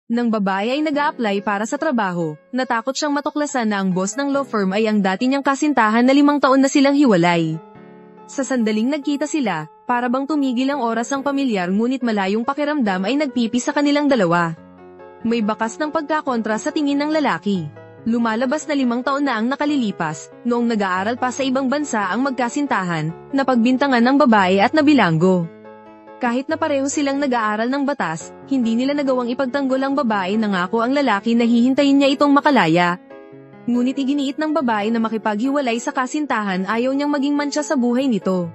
Nang babae ay nag-a-apply para sa trabaho, natakot siyang matuklasan na ang boss ng law firm ay ang dati niyang kasintahan na 5 taon na silang hiwalay. Sa sandaling nagkita sila, para bang tumigil ang oras ang pamilyar ngunit malayong pakiramdam ay nagpipi sa kanilang dalawa. May bakas ng pagkakontra sa tingin ng lalaki. Lumalabas na 5 taon na ang nakalilipas, noong nag-aaral pa sa ibang bansa ang magkasintahan, napagbintangan ng babae at nabilanggo. Kahit na pareho silang nag-aaral ng batas, hindi nila nagawang ipagtanggol ang babae, nangako ang lalaki na hihintayin niya itong makalaya. Ngunit iginiit ng babae na makipaghiwalay sa kasintahan, ayaw niyang maging mantsa sa buhay nito.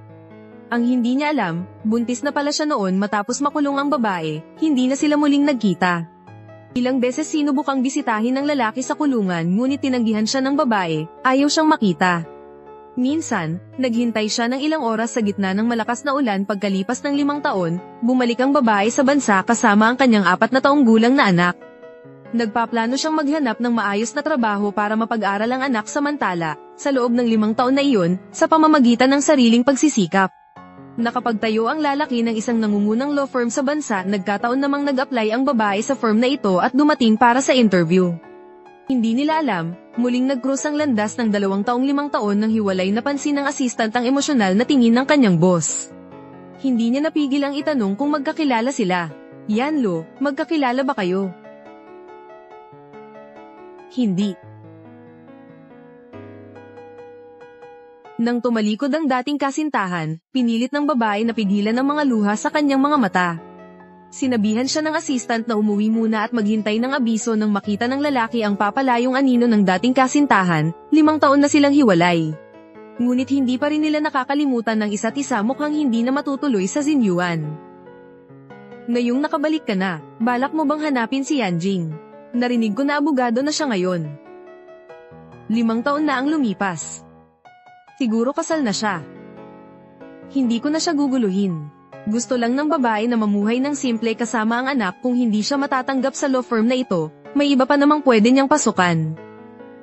Ang hindi niya alam, buntis na pala siya noon matapos makulong ang babae, hindi na sila muling nagkita. Ilang beses sinubukang bisitahin ng lalaki sa kulungan ngunit tinanggihan siya ng babae, ayaw siyang makita. Minsan, naghintay siya ng ilang oras sa gitna ng malakas na ulan. Pagkalipas ng 5 taon, bumalik ang babae sa bansa kasama ang kanyang 4 na taong gulang na anak. Nagpaplano siyang maghanap ng maayos na trabaho para mapag-aral ang anak, samantala, sa loob ng 5 taon na iyon, sa pamamagitan ng sariling pagsisikap. Nakapagtayo ang lalaki ng isang nangungunang law firm sa bansa. Nagkataon namang nag-apply ang babae sa firm na ito at dumating para sa interview. Hindi nila alam, muling nag-cross ang landas ng 2 taong 5 taon ng hiwalay. Napansin ng assistant ang emosyonal na tingin ng kanyang boss. Hindi niya napigil ang itanong kung magkakilala sila. Yanlo, magkakilala ba kayo? Hindi. Nang tumalikod ang dating kasintahan, pinilit ng babae na pigilan ang mga luha sa kanyang mga mata. Sinabihan siya ng assistant na umuwi muna at maghintay ng abiso. Nang makita ng lalaki ang papalayong anino ng dating kasintahan, 5 taon na silang hiwalay. Ngunit hindi pa rin nila nakakalimutan ng isa't isa, mukhang hindi na matutuloy sa zinyuan. Ngayong nakabalik ka na, balak mo bang hanapin si Yanjing? Narinig ko na abogado na siya ngayon. 5 taon na ang lumipas. Siguro kasal na siya. Hindi ko na siya guguluhin. Gusto lang ng babae na mamuhay ng simple kasama ang anak. Kung hindi siya matatanggap sa law firm na ito, may iba pa namang pwede niyang pasukan.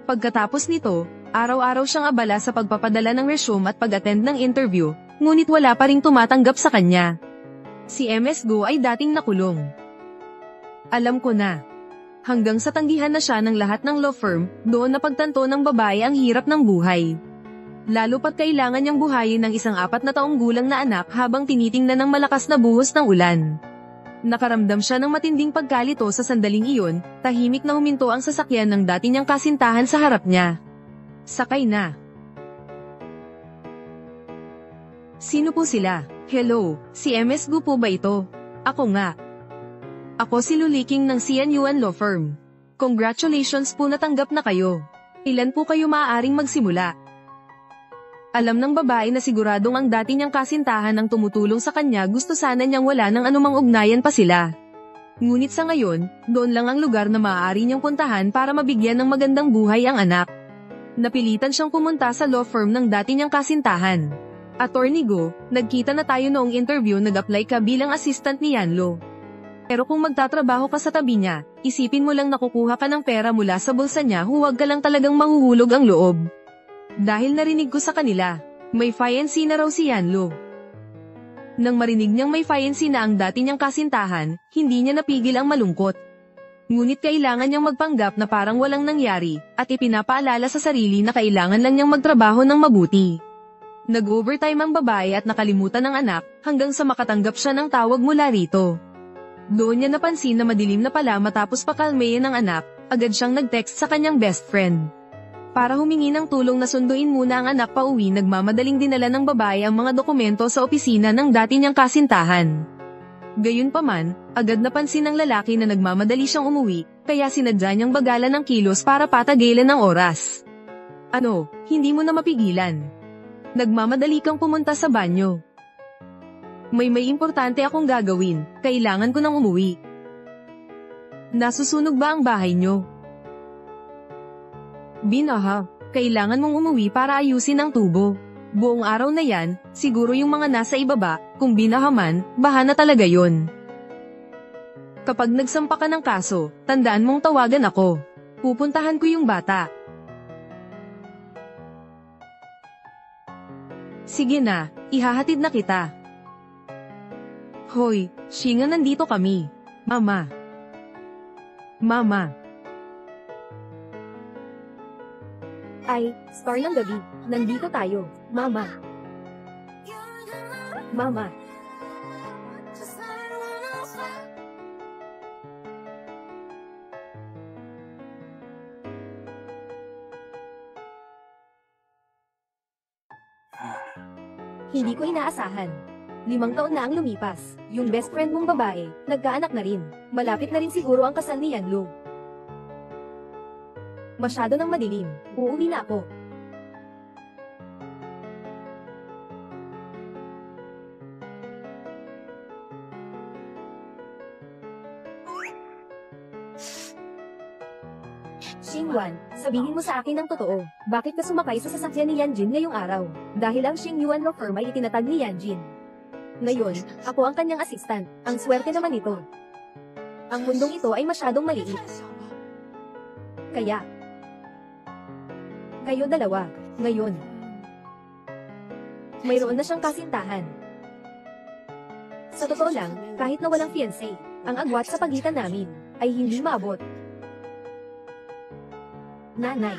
Pagkatapos nito, araw-araw siyang abala sa pagpapadala ng resume at pag-attend ng interview, ngunit wala pa ring tumatanggap sa kanya. Si MS Go ay dating nakulong. Alam ko na. Hanggang sa tanggihan na siya ng lahat ng law firm, doon napagtanto ng babae ang hirap ng buhay. Lalo pat kailangan niyang buhayin ng isang 4 na taong gulang na anak habang tinitingnan ng malakas na buhos ng ulan. Nakaramdam siya ng matinding pagkalito sa sandaling iyon. Tahimik na huminto ang sasakyan ng dati niyang kasintahan sa harap niya. Sakay na. Sino po sila? Hello, si MS Gu po ba ito? Ako nga. Ako si Luliking ng Cian Yuan Law Firm. Congratulations po, natanggap na kayo. Ilan po kayo maaaring magsimula? Alam ng babae na siguradong ang dati niyang kasintahan ang tumutulong sa kanya. Gusto sana niyang wala ng anumang ugnayan pa sila. Ngunit sa ngayon, doon lang ang lugar na maaari niyang puntahan para mabigyan ng magandang buhay ang anak. Napilitan siyang pumunta sa law firm ng dati niyang kasintahan. Attorney Go, nagkita na tayo noong interview. Nag-apply ka bilang assistant ni Yanlo. Pero kung magtatrabaho ka sa tabi niya, isipin mo lang nakukuha ka ng pera mula sa bulsa niya. Huwag ka lang talagang mahuhulog ang loob. Dahil narinig ko sa kanila, may fiancé na raw si Yanlo. Nang marinig niyang may fiancé na ang dati niyang kasintahan, hindi niya napigil ang malungkot. Ngunit kailangan niyang magpanggap na parang walang nangyari, at ipinapaalala sa sarili na kailangan lang niyang magtrabaho ng mabuti. Nag-overtime ang babae at nakalimutan ng anak, hanggang sa makatanggap siya ng tawag mula rito. Doon niya napansin na madilim na pala. Matapos pakalmayin ng anak, agad siyang nag-text sa kanyang best friend. Para humingi ng tulong na sunduin muna ang anak pauwi. Nagmamadaling dinala ng babae ang mga dokumento sa opisina ng dati niyang kasintahan. Gayunpaman, agad napansin ng lalaki na nagmamadali siyang umuwi, kaya sinadya niyang bagalan ng kilos para patagilan ng oras. Ano, hindi mo na mapigilan? Nagmamadali kang pumunta sa banyo. May importante akong gagawin, kailangan ko nang umuwi. Nasusunog ba ang bahay niyo? Binaha, kailangan mong umuwi para ayusin ang tubo. Buong araw na yan, siguro yung mga nasa ibaba, kung binaha man, baha na talaga yon. Kapag nagsampa ka ng kaso, tandaan mong tawagan ako. Pupuntahan ko yung bata. Sige na, ihahatid na kita. Hoy, Shinga, nandito kami. Mama. Mama. Ay, star ng gabi. Nandito tayo. Mama. Mama. Hindi ko inaasahan. 5 taon na ang lumipas. Yung best friend mong babae, nagkaanak na rin. Malapit na rin siguro ang kasal ni Yanlu. Masyado nang madilim. Uuwi na ako. Xingyuan, sabihin mo sa akin ng totoo. Bakit ka sumakay sa sasakyan ni Yanjin ngayong araw? Dahil ang Xingyuan law firm ay itinatag ni Yanjin. Ngayon, ako ang kanyang assistant. Ang swerte naman ito. Ang mundong ito ay masyadong maliit. Kaya, kayo dalawa, ngayon. Mayroon na siyang kasintahan. Sa totoo lang, kahit na walang fiancé, ang agwat sa pagitan namin ay hindi maabot. Nanay.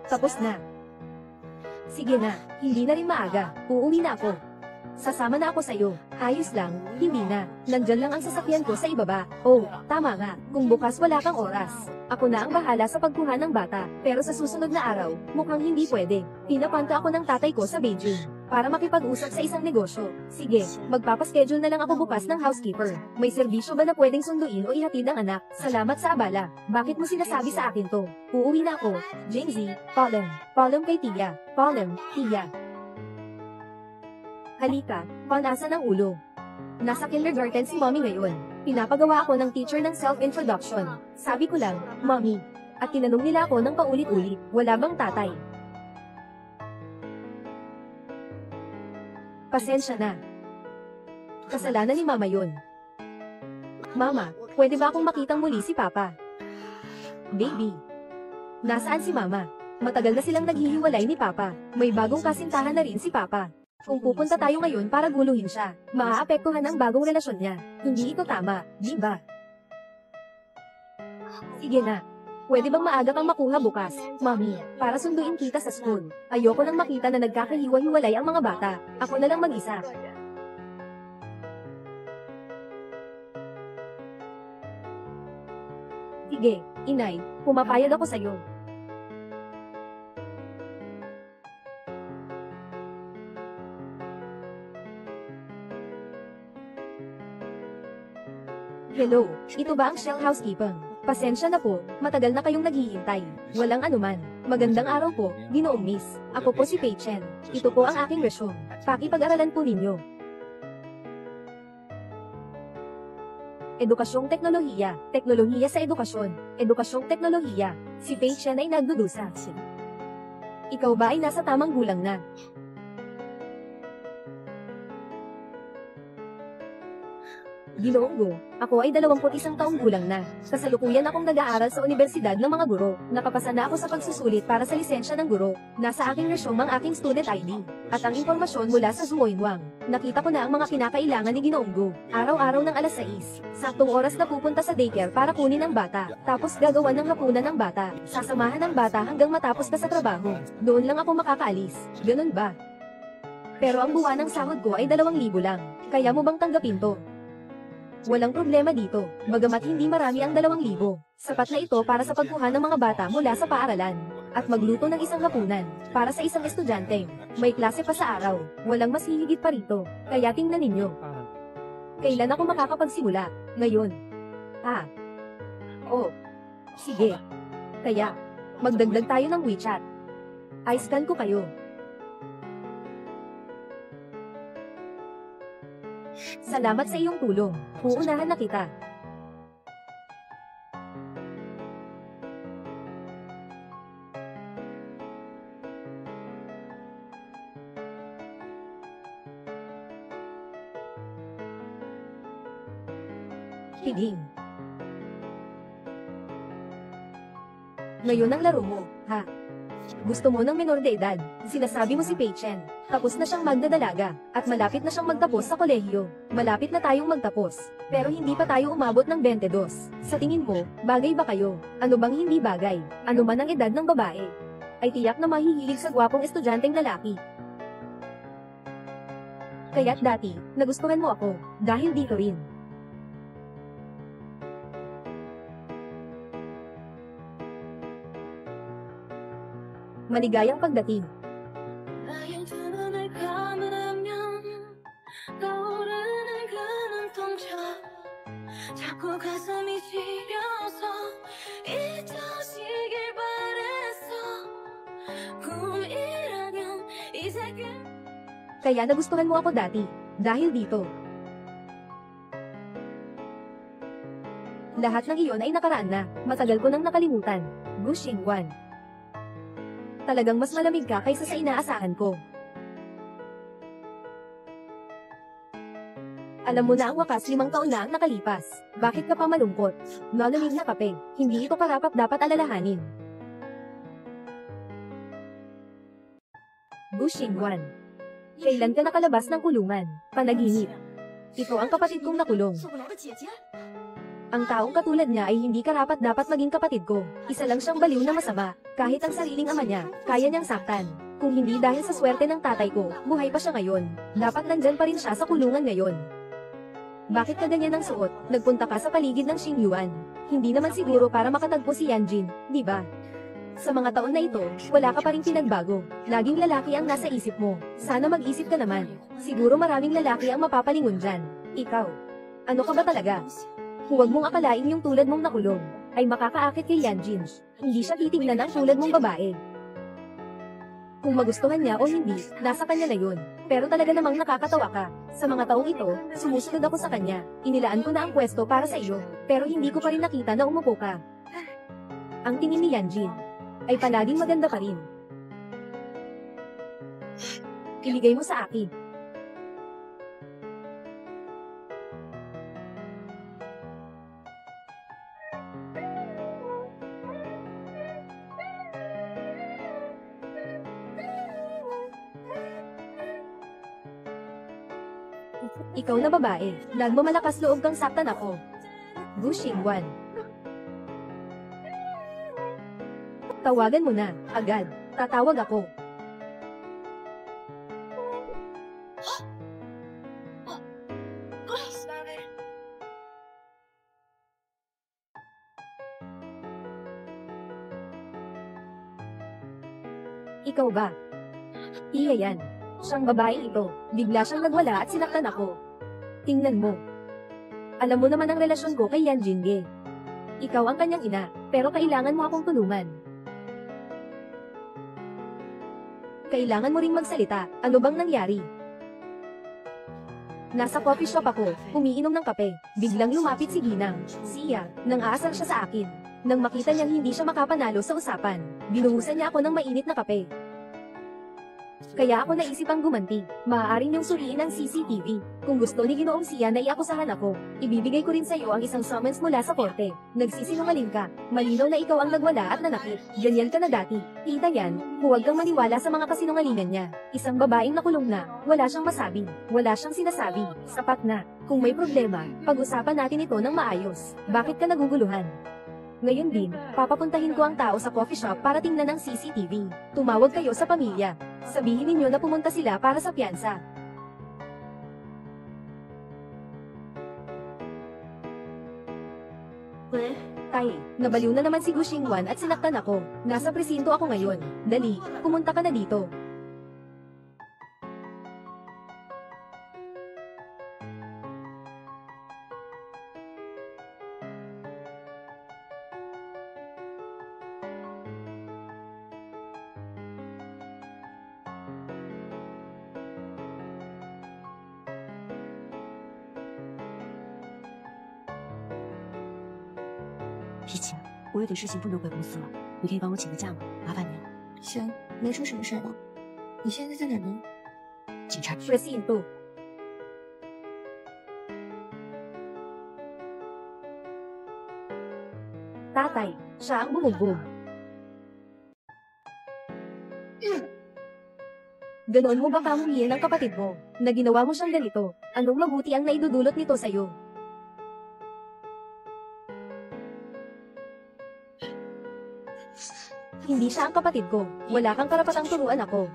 Tapos na. Sige na, hindi na rin maaga. Uuwi na ako. Sasama na ako sa'yo. Ayos lang, hindi na. Nandyan lang ang sasakyan ko sa ibaba. Oh, tama nga. Kung bukas wala kang oras, ako na ang bahala sa pagkuha ng bata. Pero sa susunod na araw, mukhang hindi pwede. Pinapunta ako ng tatay ko sa Beijing para makipag-usap sa isang negosyo. Sige, magpapaschedule na lang ako bukas ng housekeeper. May serbisyo ba na pwedeng sunduin o ihatid ang anak? Salamat sa abala. Bakit mo sinasabi sa akin to? Uuwi na ako. Jingzi, Palem. Palem kay Tia. Palem, Tia. Halika, panasan ang ulo. Nasa kindergarten si Mommy ngayon. Pinapagawa ako ng teacher ng self-introduction. Sabi ko lang, Mommy. At tinanong nila ako ng paulit-ulit, wala bang tatay? Pasensya na. Kasalanan ni Mama yun. Mama, pwede ba akong makitang muli si Papa? Baby. Nasaan si Mama? Matagal na silang naghihiwalay ni Papa. May bagong kasintahan na rin si Papa. Kung pupunta tayo ngayon para guluhin siya, maaapektuhan ang bagong relasyon niya. Hindi ito tama, di ba? Sige na. Pwede bang maaga kang makuha bukas, Mommy, para sunduin kita sa school? Ayoko nang makita na nagkakahiwa-hiwalay ang mga bata. Ako na lang mag-isa. Sige, Inay, pumapayag ako sa'yo. Hello, ito ba ang Shell Housekeeping? Pasensya na po, matagal na kayong naghihintay. Walang anuman. Magandang araw po, Ginoong Miss. Ako po si Pei Chen. Ito po ang aking resume. Pakipag-aralan po ninyo. Edukasyong teknolohiya. Teknolohiya sa edukasyon. Edukasyong teknolohiya. Si Pei Chen ay nagdudusa. Ikaw ba ay nasa tamang gulang na? Ginoong Go, ako ay 21 taong gulang na. Kasalukuyan akong nag-aaral sa Universidad ng mga Guro. Nakapasa na ako sa pagsusulit para sa lisensya ng guro. Nasa aking resume ang aking student ID. At ang impormasyon mula sa Zuoinwang. Nakita ko na ang mga kinakailangan ni Ginoong Go. Araw-araw ng alas 6. Saktong oras na pupunta sa daycare para kunin ang bata. Tapos gagawan ng hapunan ng bata. Sasamahan ng bata hanggang matapos na sa trabaho. Doon lang ako makakaalis. Ganun ba? Pero ang buwan ng sahod ko ay 2,000 lang. Kaya mo bang tanggapin to? Walang problema dito, bagamat hindi marami ang 2,000. Sapat na ito para sa pagkuha ng mga bata mula sa paaralan. At magluto ng isang hapunan, para sa isang estudyante. May klase pa sa araw, walang mas hihigit pa rito. Kaya tingnan ninyo. Kailan ako makakapagsimula? Ngayon. Oh. Sige. Kaya, magdagdag tayo ng WeChat. I-scan ko kayo. Salamat sa iyong tulong. Uunahan na kita. Piding. Ngayon ang laro mo, ha? Gusto mo ng menor de edad. Sinasabi mo si Pei Chen. Tapos na siyang magdadalaga, at malapit na siyang magtapos sa kolehiyo. Malapit na tayong magtapos. Pero hindi pa tayo umabot ng 22. Sa tingin mo, bagay ba kayo? Ano bang hindi bagay? Ano man ang edad ng babae? Ay tiyak na mahihilig sa gwapong estudyanteng lalaki. Kaya't dati, nagustuhan mo ako, dahil dito rin. Maligayang pagdating. 나의 두 눈을 감으면 떠오르는 그 눈동자 자꾸 가슴이 시려서 잊혀지길 바랬어 꿈이라면 이 세계 Kaya nagustuhan mo ako dati, dahil dito. Lahat ng iyon ay nakaraan na, matagal ko nang nakalimutan. Gu Xingguan. Talagang mas malamig ka kaysa sa inaasahan ko. Alam mo na ang wakas 5 taon na ang nakalipas. Bakit ka pa malungkot? Malamig na kape, hindi ito karapat dapat alalahanin. Gu Xingguan. Kailan ka nakalabas ng kulungan? Panaginip. Ito ang kapatid kong nakulong. Ang taong katulad niya ay hindi karapat dapat maging kapatid ko. Isa lang siyang baliw na masama. Kahit ang sariling ama niya, kaya niyang saktan. Kung hindi dahil sa swerte ng tatay ko, buhay pa siya ngayon. Dapat nandyan pa rin siya sa kulungan ngayon. Bakit ka ganyan ang suot? Nagpunta ka sa paligid ng Xingyuan. Hindi naman siguro para makatagpo si Yanjin, di ba? Sa mga taon na ito, wala ka pa rin pinagbago. Laging lalaki ang nasa isip mo. Sana mag-isip ka naman. Siguro maraming lalaki ang mapapalingon dyan. Ikaw. Ano ka ba talaga? Huwag mong akalain yung tulad mong nakulong ay makakaakit kay Yanjin. Hindi siya titignan ang tulad mong babae. Kung magustuhan niya o hindi, nasa kanya na yun. Pero talaga namang nakakatawa ka. Sa mga taong ito, sumusunod ako sa kanya. Inilaan ko na ang pwesto para sa iyo. Pero hindi ko pa rin nakita na umupo ka. Ang tingin ni Yanjin ay palaging maganda pa rin. Iligay mo sa akin. Ikaw na babae, nagmamalakas loob kang saktan ako. Gu Xingguan. Tawagan mo na, agad. Tatawag ako. Ikaw ba? Iya yan. Siyang babae ito. Bigla siyang nagwala at sinaktan ako. Tingnan mo. Alam mo naman ang relasyon ko kay Yan Jingge. Ikaw ang kanyang ina, pero kailangan mo akong tulungan. Kailangan mo ring magsalita. Ano bang nangyari? Nasa coffee shop ako, umiinom ng kape. Biglang lumapit si Ginang. Siya, nang aasar siya sa akin. Nang makita niyang hindi siya makapanalo sa usapan, binuhusan niya ako ng mainit na kape. Kaya ako naisip ang gumanti. Maaaring niyong suriin ang CCTV. Kung gusto ni Ginoong Siya na iakusahan ako, ibibigay ko rin sa iyo ang isang summons mula sa korte. Nagsisinungaling ka. Malinaw na ikaw ang nagwala at nanakit. Ganyan ka na dati. Tita yan, huwag kang maniwala sa mga kasinungalingan niya. Isang babaeng nakulong na, wala siyang masabi. Wala siyang sinasabi. Sapat na. Kung may problema, pag-usapan natin ito ng maayos. Bakit ka naguguluhan? Ngayon din, papapuntahin ko ang tao sa coffee shop para tingnan ang CCTV. Tumawag kayo sa pamilya. Sabihin ninyo na pumunta sila para sa piyansa. Tay, nabaliw na naman si Gu Xingguan at sinaktan ako. Nasa presinto ako ngayon. Dali, pumunta ka na dito.脾气，我有点事情不能回公司了，你可以帮我请个假吗？麻烦你了。行，没出什么事吧？你现在在哪儿呢？警察局。 Presinto. Tatay, siya ang bumugbog. Ganoon mo ba kamuhiin ang kapatid mo, na ginawa mo siyang ganito? Anong mabuti ang naidudulot nito sa'yo? Hindi siya ang kapatid ko. Wala kang karapatang turuan ako.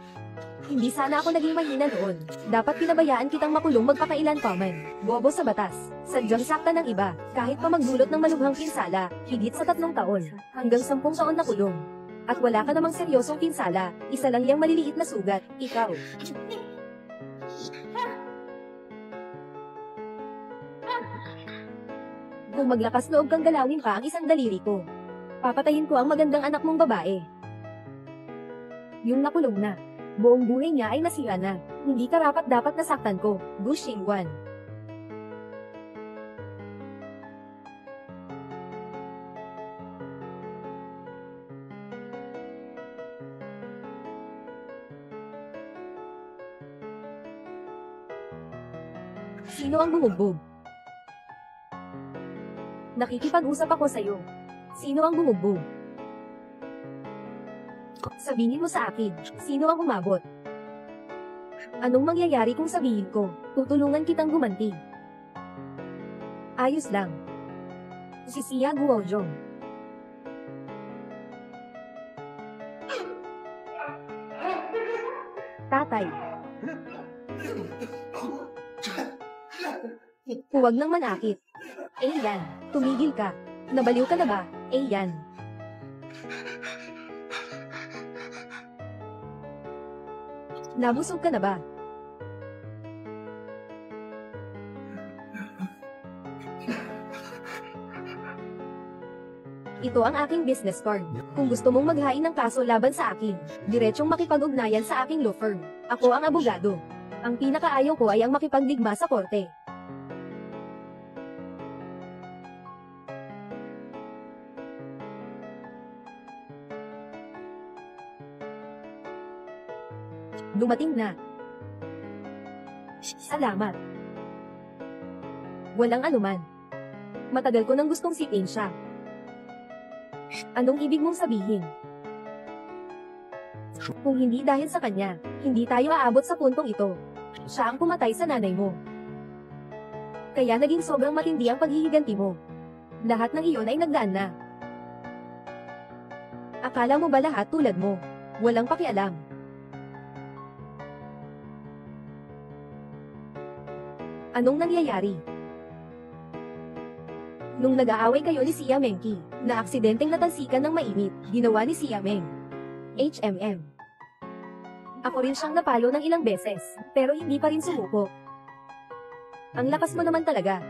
Hindi sana ako naging mahina noon. Dapat pinabayaan kitang makulong magpakailan pa man. Bobo sa batas. Sadyang sakta ng iba. Kahit pa magdulot ng malubhang pinsala, higit sa 3 taon. Hanggang 10 taon na kulong. At wala ka namang seryosong pinsala. Isa lang yang maliliit na sugat. Ikaw. Kung maglakas loob kang galawin pa ang isang daliri ko, papatayin ko ang magandang anak mong babae. Yung nakulong na. Buong buhay niya ay nasira na. Hindi karapat dapat nasaktan ko. Gu Xingguan. Sino ang bumugbog? Nakikipag-usap ako sa'yo. Sino ang bumugbog? Sabihin mo sa akin, sino ang umabot? Anong mangyayari kung sabihin ko, tutulungan kitang gumanti? Ayos lang. Si Xia Guozhong. Tatay. Huwag nang manakit. Yan, tumigil ka. Nabaliw ka na ba? Yan. Nabusog ka na ba? Ito ang aking business card. Kung gusto mong maghain ng kaso laban sa akin, diretsong makipag-ugnayan sa aking law firm. Ako ang abogado. Ang pinakaayaw ko ay ang makipagdigma sa korte. Dumating na. Salamat. Walang anuman. Matagal ko nang gustong sipin siya. Anong ibig mong sabihin? Kung hindi dahil sa kanya, hindi tayo aabot sa puntong ito. Siya ang pumatay sa nanay mo. Kaya naging sobrang matindi ang paghihiganti mo. Lahat ng iyon ay nagdaan na. Akala mo ba lahat tulad mo? Walang pakialam. Anong nangyayari? Nung nag-aaway kayo ni Xia Mengqi, na aksidenteng natalsikan ng mainit, ginawa ni Xia Meng. HMM. Ako rin siyang napalo ng ilang beses, pero hindi pa rin sumuko. Ang lakas mo naman talaga.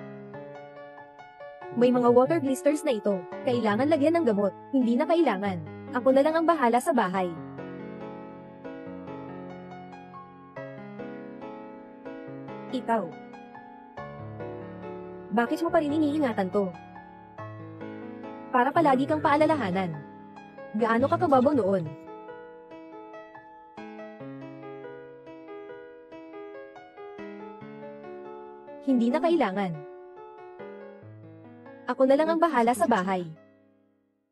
May mga water blisters na ito, kailangan lagyan ng gamot, hindi na kailangan. Ako na lang ang bahala sa bahay. Ikaw. Bakit mo pa rin iniingatan to? Para palagi kang paalalahanan. Gaano ka kababaw noon? Hindi na kailangan. Ako na lang ang bahala sa bahay.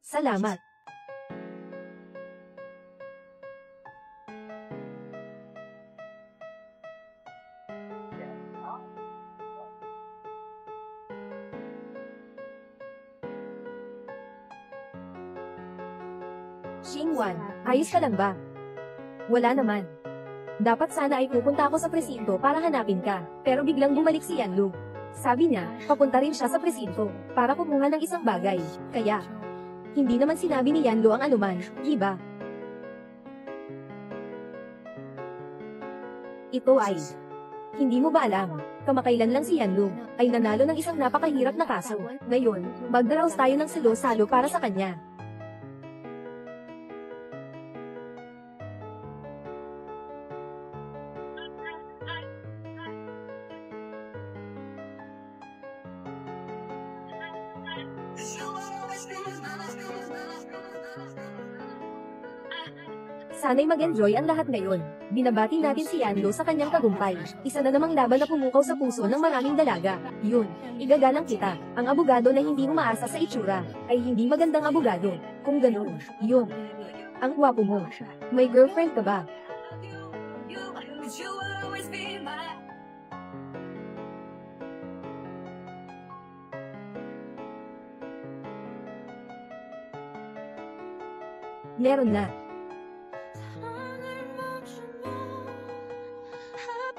Salamat. Xingguan, ayos ka lang ba? Wala naman. Dapat sana ay pupunta ako sa presinto para hanapin ka, pero biglang bumalik si Yanlu. Sabi niya, papunta rin siya sa presinto, para kumuha ng isang bagay, kaya, hindi naman sinabi ni Yanlu ang anuman, di ba? Ito ay, hindi mo ba alam, kamakailan lang si Yanlu, ay nanalo ng isang napakahirap na kaso. Ngayon, magdaraos tayo ng salo-salo para sa kanya. Sana'y mag-enjoy ang lahat ngayon. Binabati natin si Yanlo sa kanyang tagumpay. Isa na namang laban na pumukaw sa puso ng maraming dalaga. Yun, igagalang kita. Ang abogado na hindi umaasa sa itsura, ay hindi magandang abogado. Kung ganoon, yun. Ang gwapo mo. May girlfriend ka ba? Meron na.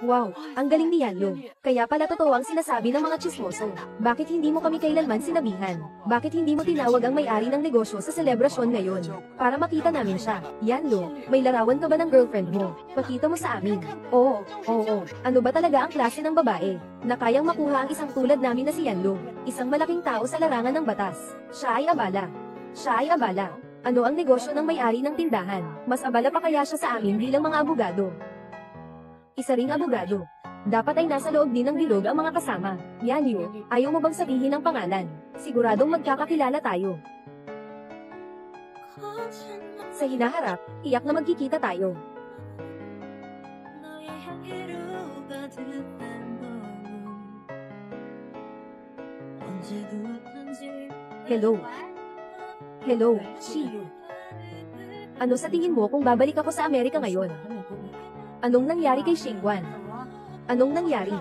Wow, ang galing ni Yanlo. Kaya pala totoo ang sinasabi ng mga chismoso. Bakit hindi mo kami kailanman sinabihan? Bakit hindi mo tinawag ang may-ari ng negosyo sa selebrasyon ngayon? Para makita namin siya. Yanlo, may larawan ka ba ng girlfriend mo? Pakita mo sa amin. Oo. Ano ba talaga ang klase ng babae? Na kayang makuha ang isang tulad namin na si Yanlo. Isang malaking tao sa larangan ng batas. Siya ay abala. Ano ang negosyo ng may-ari ng tindahan? Mas abala pa kaya siya sa amin bilang mga abogado? Isa ring abogado. Dapat ay nasa loob din ng bilog ang mga kasama. Yanyo, ayaw mo bang sabihin ang pangalan? Siguradong magkakakilala tayo. Sa hinaharap, tiyak na magkikita tayo. 너의 향기로 가득한 봄 언제부턴지 Hello, she. Ano sa tingin mo kung babalik ako sa Amerika ngayon? Anong nangyari kay Xingguan? Anong nangyari?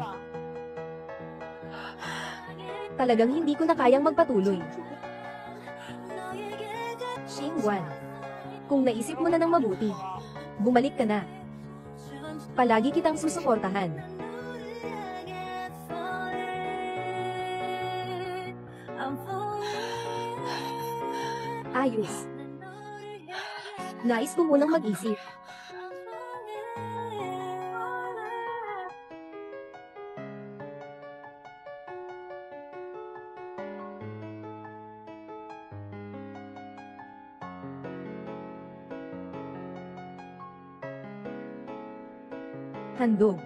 Talagang hindi ko na kayang magpatuloy. Xingguan, kung naisip mo na ng mabuti, bumalik ka na. Palagi kitang susuportahan. Ayos. Nais ko munang mag-isip. Handog.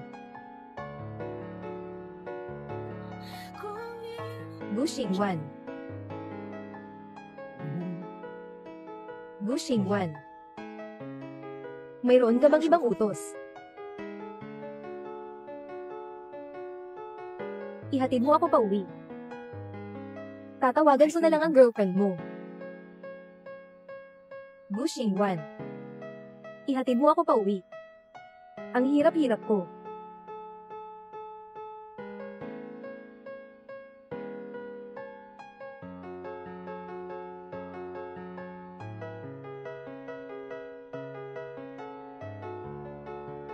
Gu Xingguan. Gu Xingguan. Mayroon ka bang ibang utos? Ihatid mo ako pa uwi. Tatawagan ko na lang ang girlfriend mo. Gu Xingguan. Ihatid mo ako pa uwi. Ang hirap-hirap ko.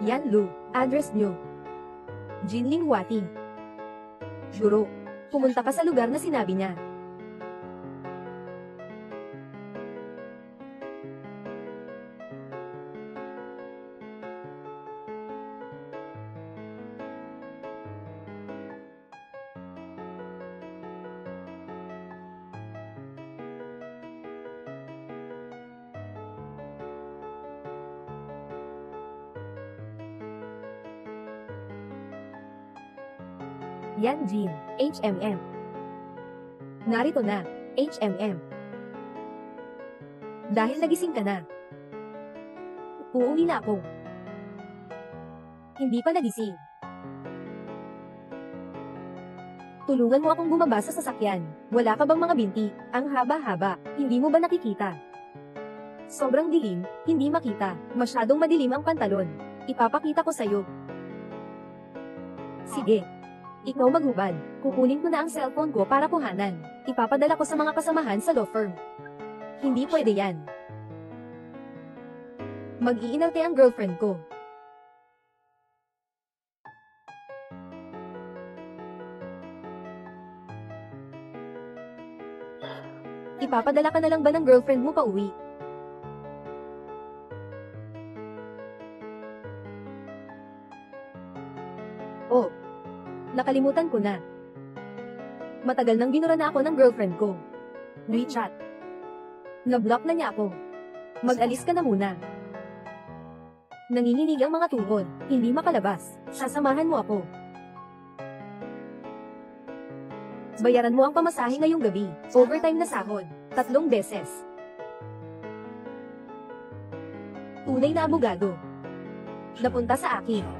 Yanlo, address nyo. Jinling Wati. Guro, pumunta ka sa lugar na sinabi niya. Yan Jin, HMM. Narito na, HMM. Dahil nagising ka na. Uuwi na ako. Hindi pa nagising. Tulungan mo akong bumaba sa sasakyan. Wala ka bang mga binti? Ang haba-haba, hindi mo ba nakikita? Sobrang dilim, hindi makita. Masyadong madilim ang pantalon. Ipapakita ko sa'yo. Sige. Ikaw maghubad. Kukunin ko na ang cellphone ko para kuhanan. Ipapadala ko sa mga kasamahan sa law firm. Hindi pwede yan. Mag-iinarte ang girlfriend ko. Ipapadala ka na lang ba ng girlfriend mo pa uwi? Oh. Nakalimutan ko na. Matagal nang binura na ako ng girlfriend ko. WeChat. Na-block na niya ako. Mag-alis ka na muna. Nanginginig ang mga tuhod, hindi makalabas. Sasamahan mo ako. Bayaran mo ang pamasahe ngayong gabi. Overtime na sahod. 3 beses. Tunay na abogado. Napunta sa akin.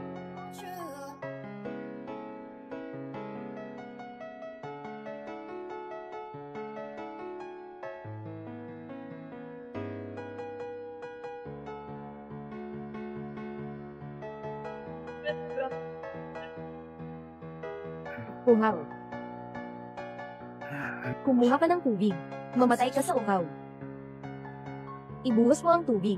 Uhaw. Kumuha ka ng tubig. Mamatay ka sa uhaw. Ibuhos mo ang tubig.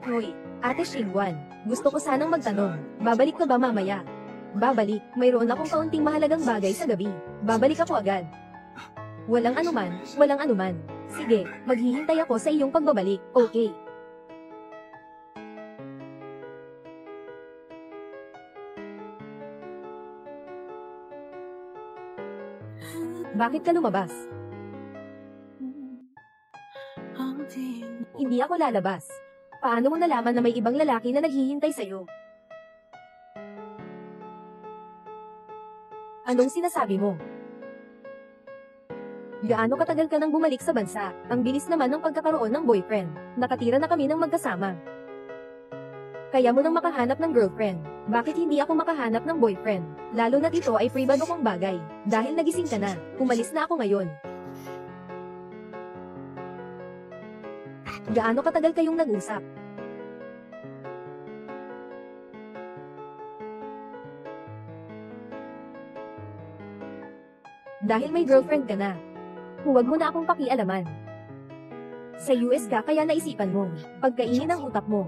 Hoy, Ate Xingguan, gusto ko sanang magtanong, babalik ka ba mamaya? Babalik, mayroon akong kaunting mahalagang bagay sa gabi. Babalik ako agad. Walang anuman, walang anuman. Sige, maghihintay ako sa iyong pagbabalik, okay? Bakit ka lumabas? Hindi ako lalabas. Paano mo nalaman na may ibang lalaki na naghihintay sa'yo? Anong sinasabi mo? Gaano katagal ka nang bumalik sa bansa? Ang bilis naman ng pagkakaroon ng boyfriend. Nakatira na kami ng magkasama. Kaya mo nang makahanap ng girlfriend. Bakit hindi ako makahanap ng boyfriend? Lalo na ito ay pribado kong bagay. Dahil nagising ka na, umalis na ako ngayon. Gaano katagal kayong nag-usap? Dahil may girlfriend ka na, huwag mo na akong pakialaman. Sa US ka kaya naisipan mo, pagkainin ang utak mo.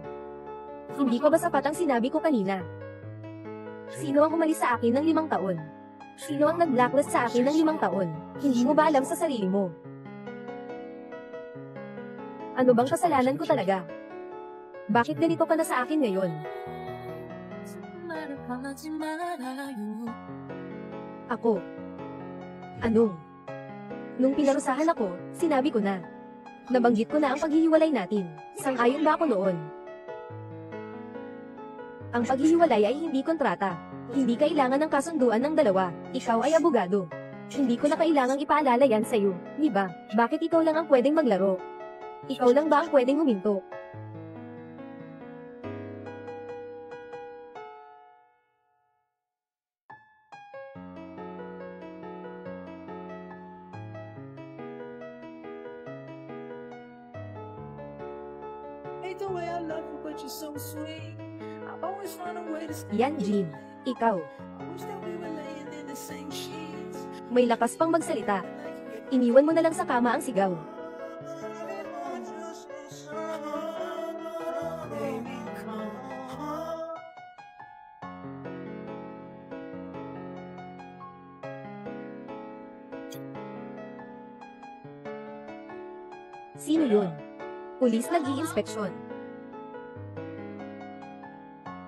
Hindi pa ba sapat ang sinabi ko kanina? Sino ang umalis sa akin ng 5 taon? Sino ang nag-blacklist sa akin ng 5 taon? Hindi mo ba alam sa sarili mo? Ano bang kasalanan ko talaga? Bakit ganito ka na sa akin ngayon? Ako. Anong? Nung pinarusahan ako, sinabi ko na. Nabanggit ko na ang paghihiwalay natin. Sang-ayon ba ako noon? Ang paghihiwalay ay hindi kontrata. Hindi kailangan ng kasunduan ng dalawa. Ikaw ay abogado. Hindi ko na kailangang ipaalala yan sa'yo, di ba? Bakit ikaw lang ang pwedeng maglaro? Ikaw lang ba ang pwedeng huminto? Hate the way I love you, but you're so sweet. I always find a way to stay. Yan, Jean. Ikaw. I wish that we were laying in the same sheets. May lakas pang magsalita. Iniwan mo na lang sa kama ang sigaw. Baby, come home. Sino yun? Pulis nag-i-inspeksyon.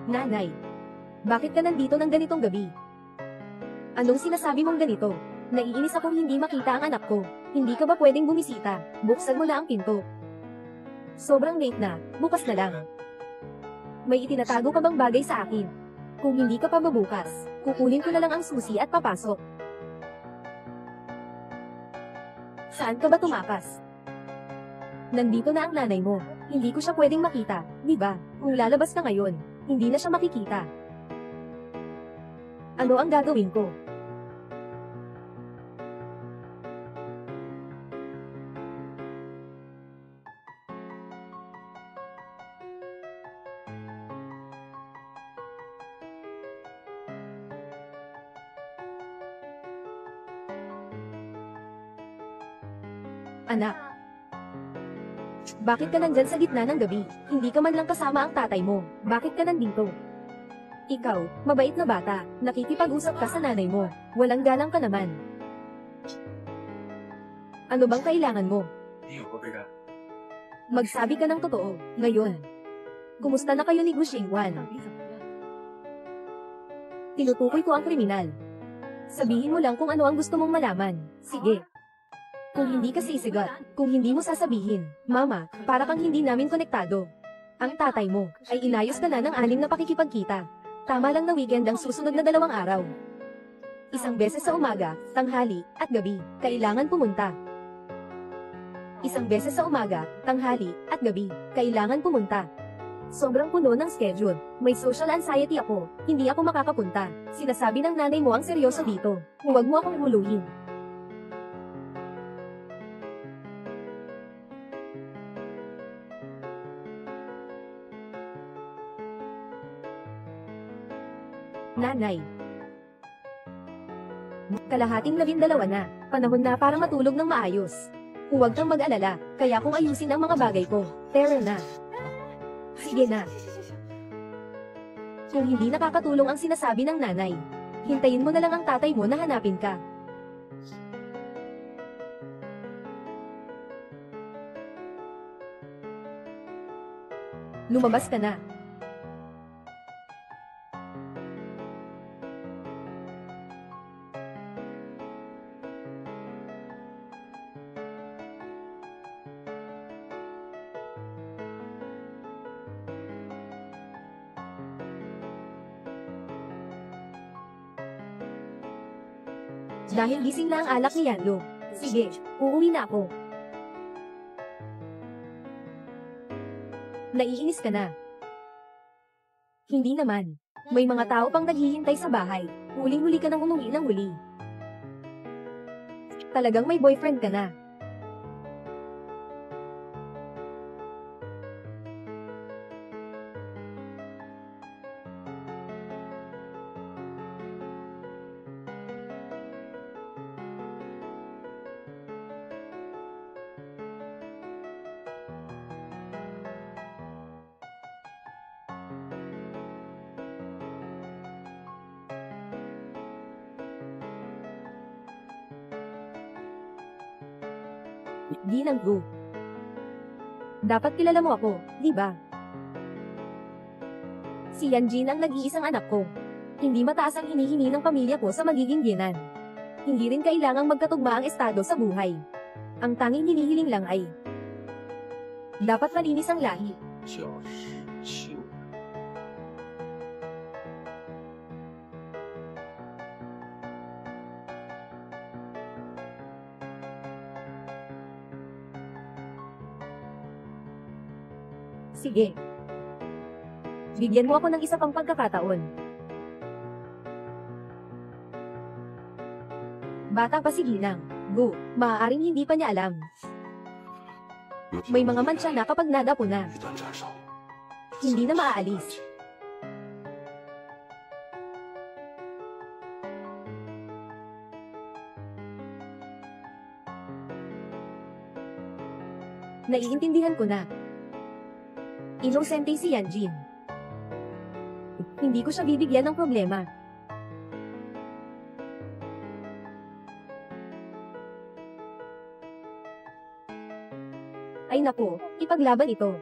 Nanay, bakit ka nandito ng ganitong gabi? Anong sinasabi mong ganito? Naiinis akong hindi makita ang anak ko. Hindi ka ba pwedeng bumisita? Buksan mo na ang pinto. Sobrang late na, bukas na lang. May itinatago ka bang bagay sa akin? Kung hindi ka pa mabukas, kukunin ko na lang ang susi at papasok. Saan ka ba tumakas? Nandito na ang nanay mo. Hindi ko siya pwedeng makita, di ba? Kung lalabas ka ngayon, hindi na siya makikita. Ano ang gagawin ko? Anak, bakit ka nandyan sa gitna ng gabi? Hindi ka man lang kasama ang tatay mo. Bakit ka nandito? Ikaw, mabait na bata, nakikipag-usap ka sa nanay mo. Walang galang ka naman. Ano bang kailangan mo? Magsabi ka ng totoo, ngayon. Kumusta na kayo ni Gu Xingguan? Tinutukoy ko ang kriminal. Sabihin mo lang kung ano ang gusto mong malaman. Sige. Kung hindi ka sisigat, kung hindi mo sasabihin, Mama, para kang hindi namin konektado. Ang tatay mo, ay inayos ka na ng 6 na pakikipagkita. Tama lang na weekend ang susunod na 2 araw. Isang beses sa umaga, tanghali, at gabi, kailangan pumunta. Isang beses sa umaga, tanghali, at gabi, kailangan pumunta. Sobrang puno ng schedule. May social anxiety ako. Hindi ako makakapunta. Sinasabi ng nanay mo ang seryoso dito. Huwag mo akong huluhin. Nanay. Kalahating 12 na. Panahon na para matulog ng maayos. Huwag kang mag-alala, kaya kung ayusin ang mga bagay ko. Tara na. Sige na. Kung hindi nakakatulong ang sinasabi ng nanay, hintayin mo na lang ang tatay mo na hanapin ka. Lumabas ka na. Dahil gising na ang alak ni Yanlo. Sige, uuwi na ako. Naiinis ka na. Hindi naman. May mga tao pang naghihintay sa bahay. Huling-huli ka nang umuwi ng huli. Talagang may boyfriend ka na. Di nang go. Dapat kilala mo ako, di ba? Si Yanjin ang nag-iisang anak ko. Hindi mataas ang hinihingi ng pamilya ko sa magiging biyenan. Hindi rin kailangang magkatugma ang estado sa buhay. Ang tanging hinihiling lang ay dapat malinis ang lahi. 就是秀。 Sige. Bigyan mo ako ng isa pang pagkakataon. Bata pa si Ginang. Go. Maaaring hindi pa niya alam. May mga mantsa na kapag nadapo na. Hindi na maaalis. Naiintindihan ko na. Inosente si Yanjin. Hindi ko siya bibigyan ng problema. Ay naku, ipaglaban ito.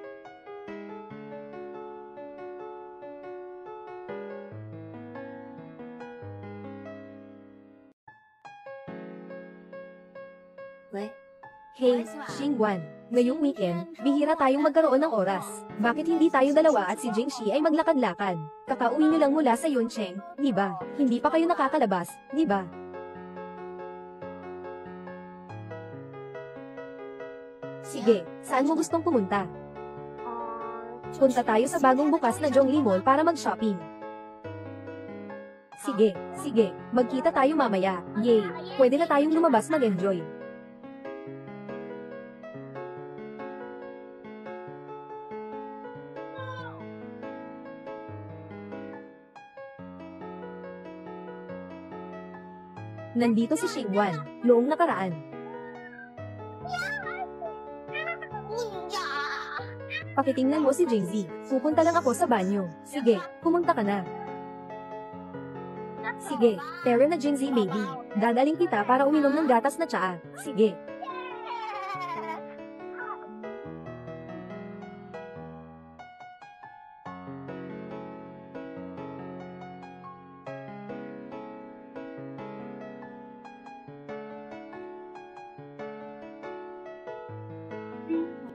喂， Hey, Xingguan. Ngayong weekend, bihira tayong magkaroon ng oras. Bakit hindi tayo dalawa at si Jingxi ay maglakad-lakad? Kakauwi niyo lang mula sa Yuncheng, di ba? Hindi pa kayo nakakalabas, di ba? Sige, saan mo gustong pumunta? Punta tayo sa bagong bukas na Zhongli Mall para mag-shopping. Sige, sige, magkita tayo mamaya. Yay, pwede na tayong lumabas mag-enjoy. Nandito si Xingguan, noong nakaraan. Pakitingnan mo si Jingzi. Pupunta lang ako sa banyo. Sige, pumunta ka na. Sige, tara na Jingzi baby. Dadaling kita para uminom ng gatas na tsaa. Sige.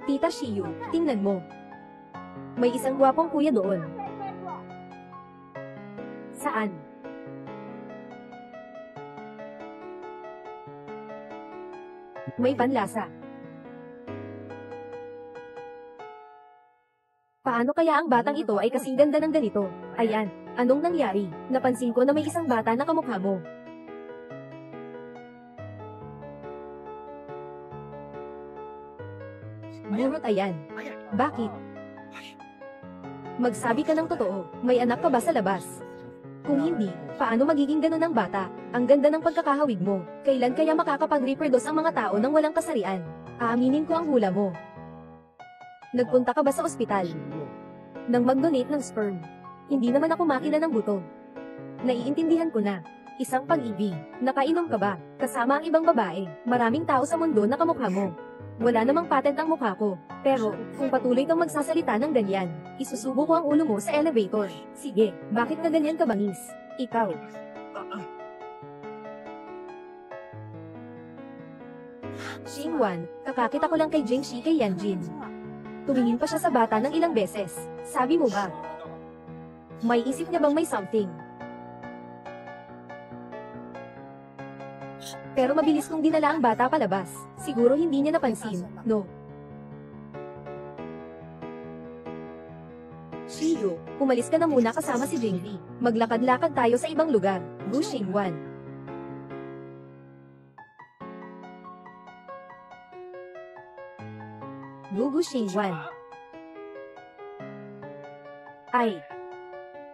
Tita Shiyu, tingnan mo. May isang gwapong kuya doon. Saan? May panlasa. Paano kaya ang batang ito ay kasing ganda ng ganito? Ayan, anong nangyari? Napansin ko na may isang bata na kamukha mo. Burot ayan. Bakit? Magsabi ka ng totoo, may anak ka ba sa labas? Kung hindi, paano magiging ganun ang bata? Ang ganda ng pagkakahawig mo. Kailan kaya makakapag-reproduce ang mga tao nang walang kasarian? Aaminin ko ang hula mo. Nagpunta ka ba sa ospital? Nang mag-donate ng sperm. Hindi naman ako makina ng buto. Naiintindihan ko na. Isang pag-ibig. Nakainom ka ba? Kasama ang ibang babae. Maraming tao sa mundo na kamukha mo. Wala namang patent ang mukha ko. Pero, kung patuloy kang magsasalita ng ganyan, isusubo ko ang ulo mo sa elevator. Sige, bakit na ganyan ka bangis? Ikaw. Xingwan, kakakita ko lang kay Jingxi kay Yanjin. Tumingin pa siya sa bata ng ilang beses. Sabi mo ba? May isip niya bang may something? Pero mabilis kong dinala ang bata palabas. Siguro hindi niya napansin, no? Shiyu, umalis ka na muna kasama si Jingli. Maglakad-lakad tayo sa ibang lugar. Gu Xingwan. Gu Xingwan. Ay.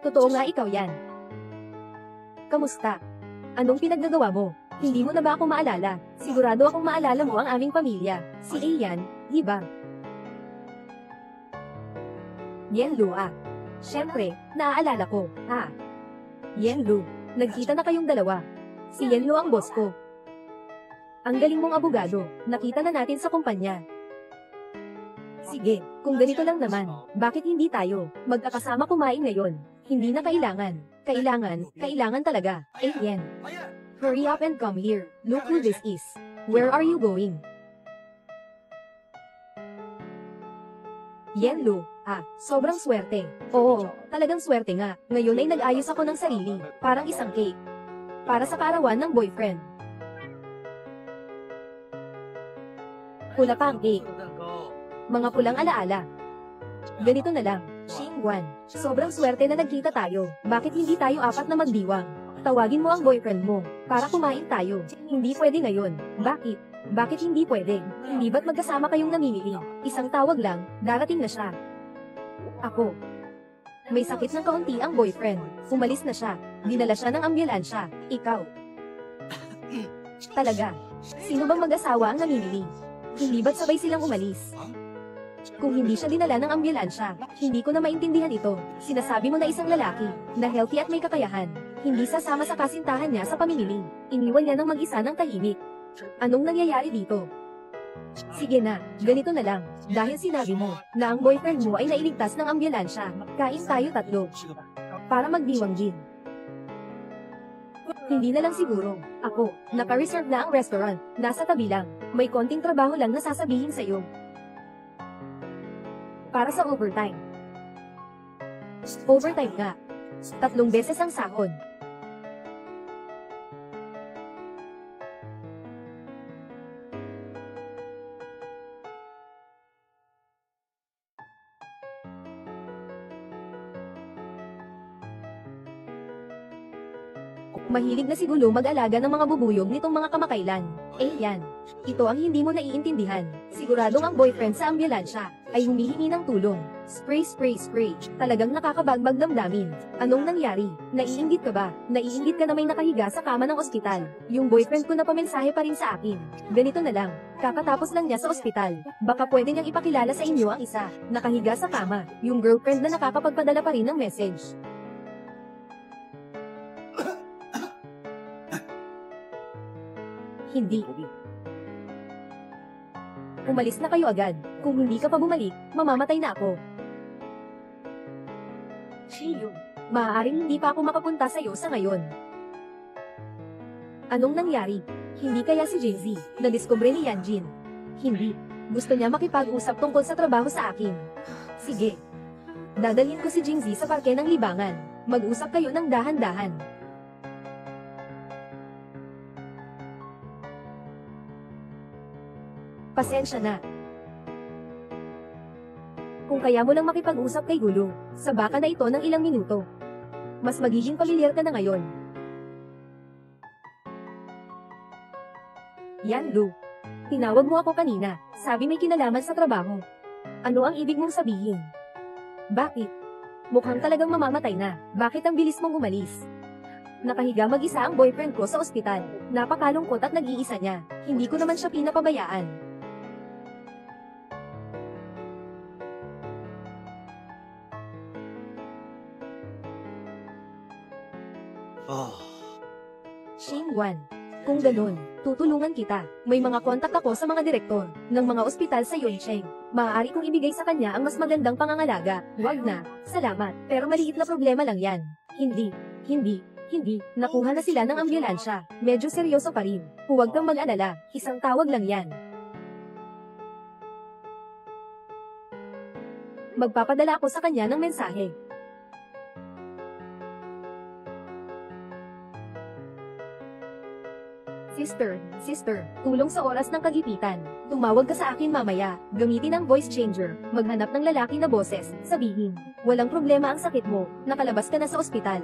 Totoo nga ikaw yan. Kamusta? Anong pinaggagawa mo? Hindi mo na ba ako maalala? Sigurado akong maalala mo ang aming pamilya. Si Ian, di ba? Yenlu ah. Siyempre, naaalala ko. Ah. Yenlu, nagkita na kayong dalawa. Si Yenlu ang boss ko. Ang galing mong abogado, nakita na natin sa kumpanya. Sige, kung ganito lang naman, bakit hindi tayo magkakasama kumain ngayon? Hindi na kailangan. Kailangan talaga. Ian. Hurry up and come here. Look who this is. Where are you going? Yenlu, ah, sobrang swerte. Oo, talagang swerte nga. Ngayon ay nag-ayos ako ng sarili, parang isang cake. Para sa kaarawan ng boyfriend. Pula pa ang cake. Mga pulang alaala. Ganito na lang, Xingwan. Sobrang swerte na nagkita tayo. Bakit hindi tayo apat na magdiwang? Tawagin mo ang boyfriend mo, para kumain tayo. Hindi pwede ngayon. Bakit? Bakit hindi pwede? Hindi ba't magkasama kayong namimili? Isang tawag lang, darating na siya. Ako. May sakit ng kaunti ang boyfriend. Umalis na siya. Dinala siya ng ambulansya. Ikaw. Talaga. Sino bang mag-asawa ang namimili? Hindi ba't sabay silang umalis? Kung hindi siya dinala ng ambulansya, hindi ko na maintindihan ito. Sinasabi mo na isang lalaki, na healthy at may kakayahan, hindi sasama sa kasintahan niya sa pamimili. Iniwan niya ng mag-isa ng tahimik. Anong nangyayari dito? Sige na, ganito na lang. Dahil sinabi mo, na ang boyfriend mo ay nailigtas ng ambulansya, kain tayo tatlo. Para magdiwang din. Hindi na lang siguro. Ako, naka-reserve na ang restaurant, nasa tabi lang. May konting trabaho lang na sasabihin sa'yo. Para sa overtime. Overtime nga. 3 beses ang sahod. Mahilig na si Gulo mag-alaga ng mga bubuyog nitong mga kamakailan. Yan. Ito ang hindi mo naiintindihan. Siguradong ang boyfriend sa ambulansya ay humihingi ng tulong. Spray, spray, spray. Talagang nakakabagbag damdamin. Anong nangyari? Naiinggit ka ba? Naiinggit ka na may nakahiga sa kama ng ospital. Yung boyfriend ko na pamensahe pa rin sa akin. Ganito na lang. Kakatapos lang niya sa ospital. Baka pwede niyang ipakilala sa inyo ang isa. Nakahiga sa kama. Yung girlfriend na nakakapagpadala pa rin ng message. Hindi. Umalis na kayo agad. Kung hindi ka pa bumalik, mamamatay na ako. Shiyu, maaaring hindi pa ako makapunta sa'yo sa ngayon. Anong nangyari? Hindi kaya si Jay-Z, na-discover ni Yanjin? Hindi. Gusto niya makipag-usap tungkol sa trabaho sa akin. Sige. Dadalhin ko si Jing-Z sa parke ng libangan. Mag-usap kayo ng dahan-dahan. Pasensya na. Kung kaya mo lang makipag-usap kay Gulu, sa baka na ito ng ilang minuto. Mas magiging pamilyar ka na ngayon. Yan, Lu. Tinawag mo ako kanina, sabi may kinalaman sa trabaho. Ano ang ibig mong sabihin? Bakit? Mukhang talagang mamamatay na, bakit ang bilis mong umalis? Nakahiga mag-isa ang boyfriend ko sa ospital. Napakalungkot at nag-iisa niya. Hindi ko naman siya pinapabayaan. Shane 1. Kung ganun, tutulungan kita. May mga kontak ako sa mga direktor ng mga ospital sa Yuncheng. Maaari kong ibigay sa kanya ang mas magandang pangangalaga. Huwag na. Salamat. Pero maliit na problema lang yan. Hindi. Nakuha na sila ng ambulansya. Medyo seryoso pa rin. Huwag kang mag-alala. Isang tawag lang yan. Magpapadala ako sa kanya ng mensahe. Sister, tulong sa oras ng kagipitan. Tumawag ka sa akin mamaya. Gamitin ang voice changer. Maghanap ng lalaki na boses. Sabihin, walang problema ang sakit mo. Nakalabas ka na sa ospital.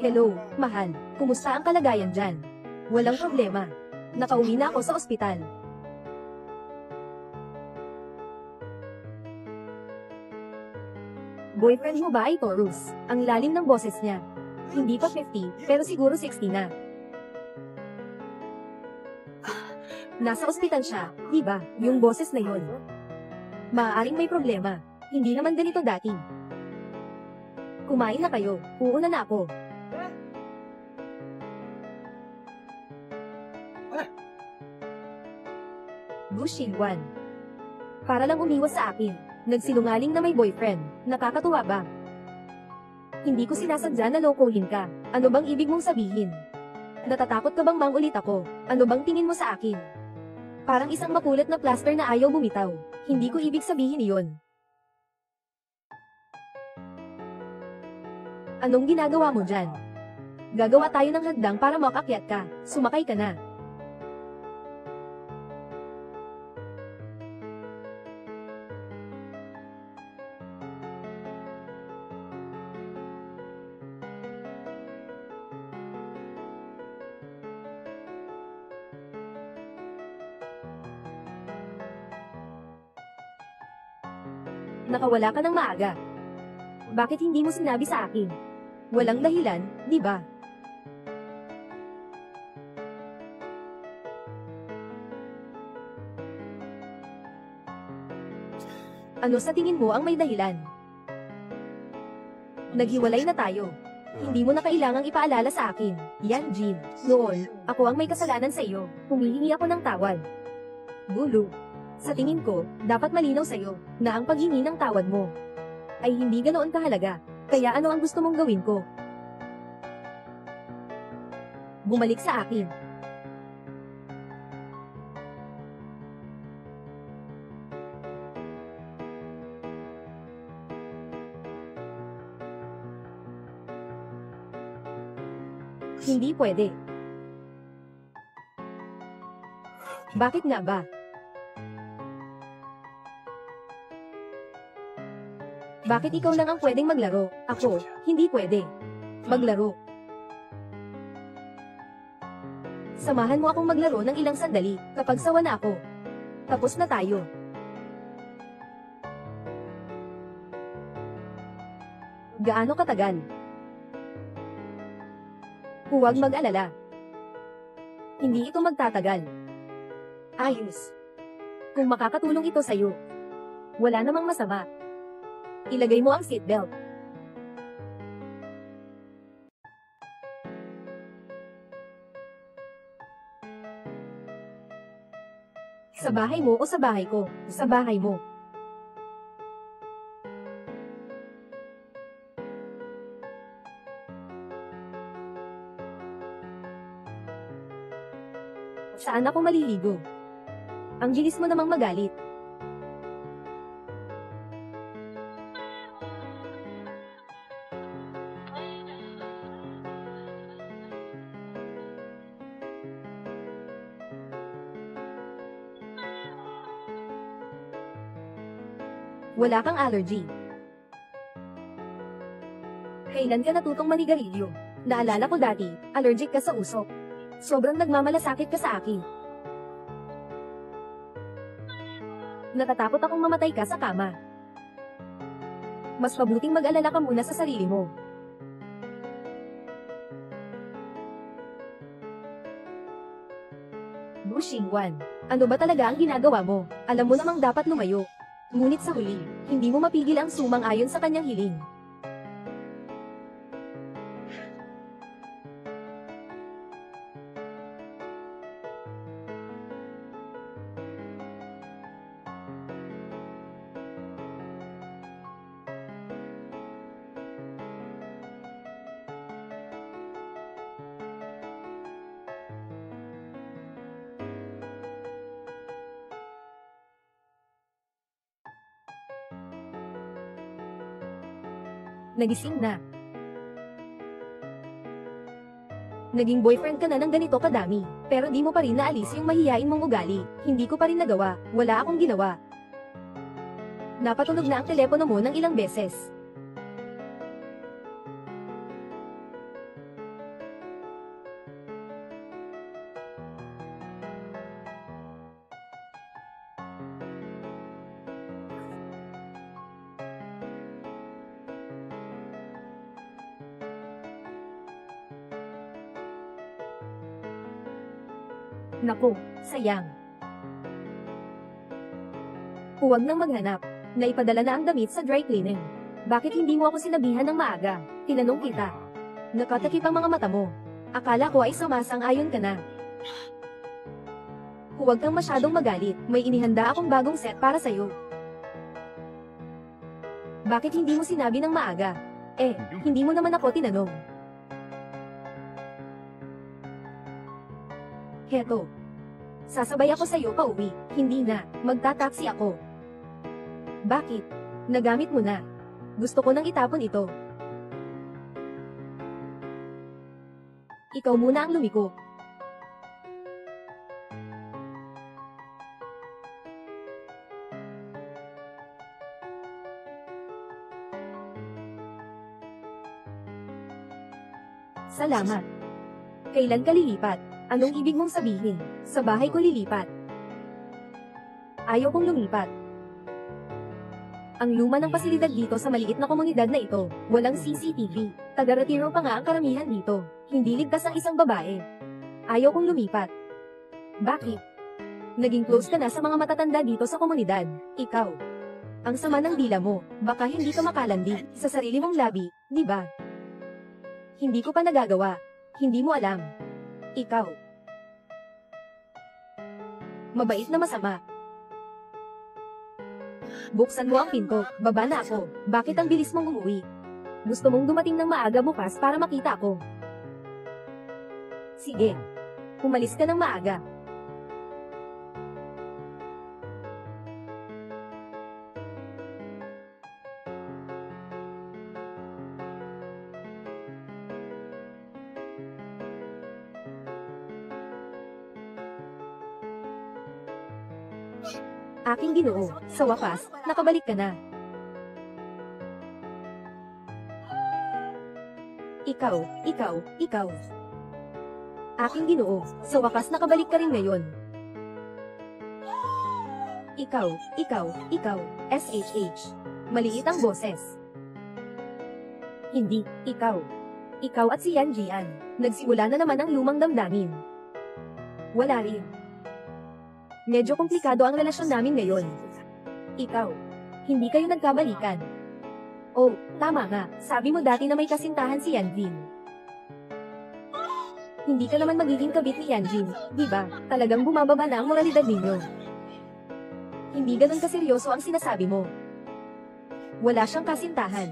Hello, mahal. Kumusta ang kalagayan dyan? Walang problema. Nakauwi na ako sa ospital. Boyfriend mo ba ay Taurus? Ang lalim ng boses niya. Hindi pa 50, pero siguro 60 na. Nasa ospital siya, di ba? Yung boses na yon. Maaaring may problema. Hindi naman ganito dati. Kumain na kayo. Uuna na ako. Gushing 1. Para lang umiwas sa akin. Nagsinungaling na may boyfriend. Nakakatuwa ba? Hindi ko sinasadya na lokohin ka. Ano bang ibig mong sabihin? Natatakot ka bang mangulit ako? Ano bang tingin mo sa akin? Parang isang makulit na plaster na ayaw bumitaw. Hindi ko ibig sabihin iyon. Anong ginagawa mo dyan? Gagawa tayo ng hadlang para makakyat ka. Sumakay ka na. Nakawala ka ng maaga. Bakit hindi mo sinabi sa akin? Walang dahilan, di ba? Ano sa tingin mo ang may dahilan? Naghiwalay na tayo. Hindi mo na kailangang ipaalala sa akin. Yan, Jean. Noon, ako ang may kasalanan sa iyo. Humihingi ako ng tawad. Gulu. Sa tingin ko, dapat malinaw sa'yo na ang paghingi ng tawad mo ay hindi ganoon kahalaga. Kaya ano ang gusto mong gawin ko? Bumalik sa akin. Hindi pwede. Bakit nga ba? Bakit ikaw lang ang pwedeng maglaro? Ako, hindi pwede. Maglaro. Samahan mo akong maglaro ng ilang sandali, kapag sawa na ako. Tapos na tayo. Gaano katagal? Huwag mag-alala. Hindi ito magtatagal. Ayos. Kung makakatulong ito sa'yo, wala namang masama. Ilagay mo ang seatbelt. Sa bahay mo o sa bahay ko? Sa bahay mo. Saan ako maliligo? Ang bilis mo namang magalit. Wala kang allergy. Kailan ka natutong manigarilyo? Naalala ko dati, allergic ka sa usok. Sobrang nagmamalasakit ka sa akin. Natatakot akong mamatay ka sa kama. Mas mabuting mag-alala ka muna sa sarili mo. Bu Xingwan, ano ba talaga ang ginagawa mo? Alam mo namang dapat lumayo. Ngunit sa huli, hindi mo mapigil ang sumang ayon sa kanyang hiling. Nagising na. Naging boyfriend ka na ng ganito kadami, pero di mo pa rin naalis yung mahiyain mong ugali. Hindi ko pa rin nagawa, wala akong ginawa. Napatunog na ang telepono mo ng ilang beses. Naku, sayang. Huwag nang maghanap. Naipadala na ang damit sa dry cleaning. Bakit hindi mo ako sinabihan ng maaga? Tinanong kita. Nakatakip ang mga mata mo. Akala ko ay sumasang-ayon ka na. Huwag kang masyadong magalit. May inihanda akong bagong set para sa'yo. Bakit hindi mo sinabi ng maaga? Hindi mo naman ako tinanong. Heto. Sasabay ako sa'yo pauwi. Hindi na. Magta-taxi ako. Bakit? Nagamit mo na. Gusto ko nang itapon ito. Ikaw muna ang lumiko. Salamat. Kailan ka lilipat? Anong ibig mong sabihin? Sa bahay ko lilipat. Ayaw kong lumipat. Ang luma ng pasilidad dito sa maliit na komunidad na ito, walang CCTV. Taga-retiro pa nga ang karamihan dito. Hindi ligtas ang isang babae. Ayaw kong lumipat. Bakit? Naging close ka na sa mga matatanda dito sa komunidad. Ikaw. Ang sama ng dila mo, baka hindi ka makalandi sa sarili mong labi, di ba? Hindi ko pa nagagawa. Hindi mo alam. Ikaw. Mabait na masama. Buksan mo ang pinto, baba na ako. Bakit ang bilis mong umuwi? Gusto mong dumating ng maaga bukas para makita ako. Sige. Umalis ka ng maaga. Aking Ginoo, sa wakas, nakabalik ka na. Ikaw. Aking Ginoo, sa wakas nakabalik ka rin ngayon. Ikaw. SHH. Maliit ang boses. Hindi, ikaw. Ikaw at si Yan Jian. Nagsimula na naman ang lumang damdamin. Wala rin. Medyo komplikado ang relasyon namin ngayon. Ikaw. Hindi kayo nagkabalikan. Oh, tama nga. Sabi mo dati na may kasintahan si Yanjin. Hindi ka naman magiging kabit ni Yanjin, di ba? Talagang bumababa na ang moralidad ninyo. Hindi ganun kaseryoso ang sinasabi mo. Wala siyang kasintahan.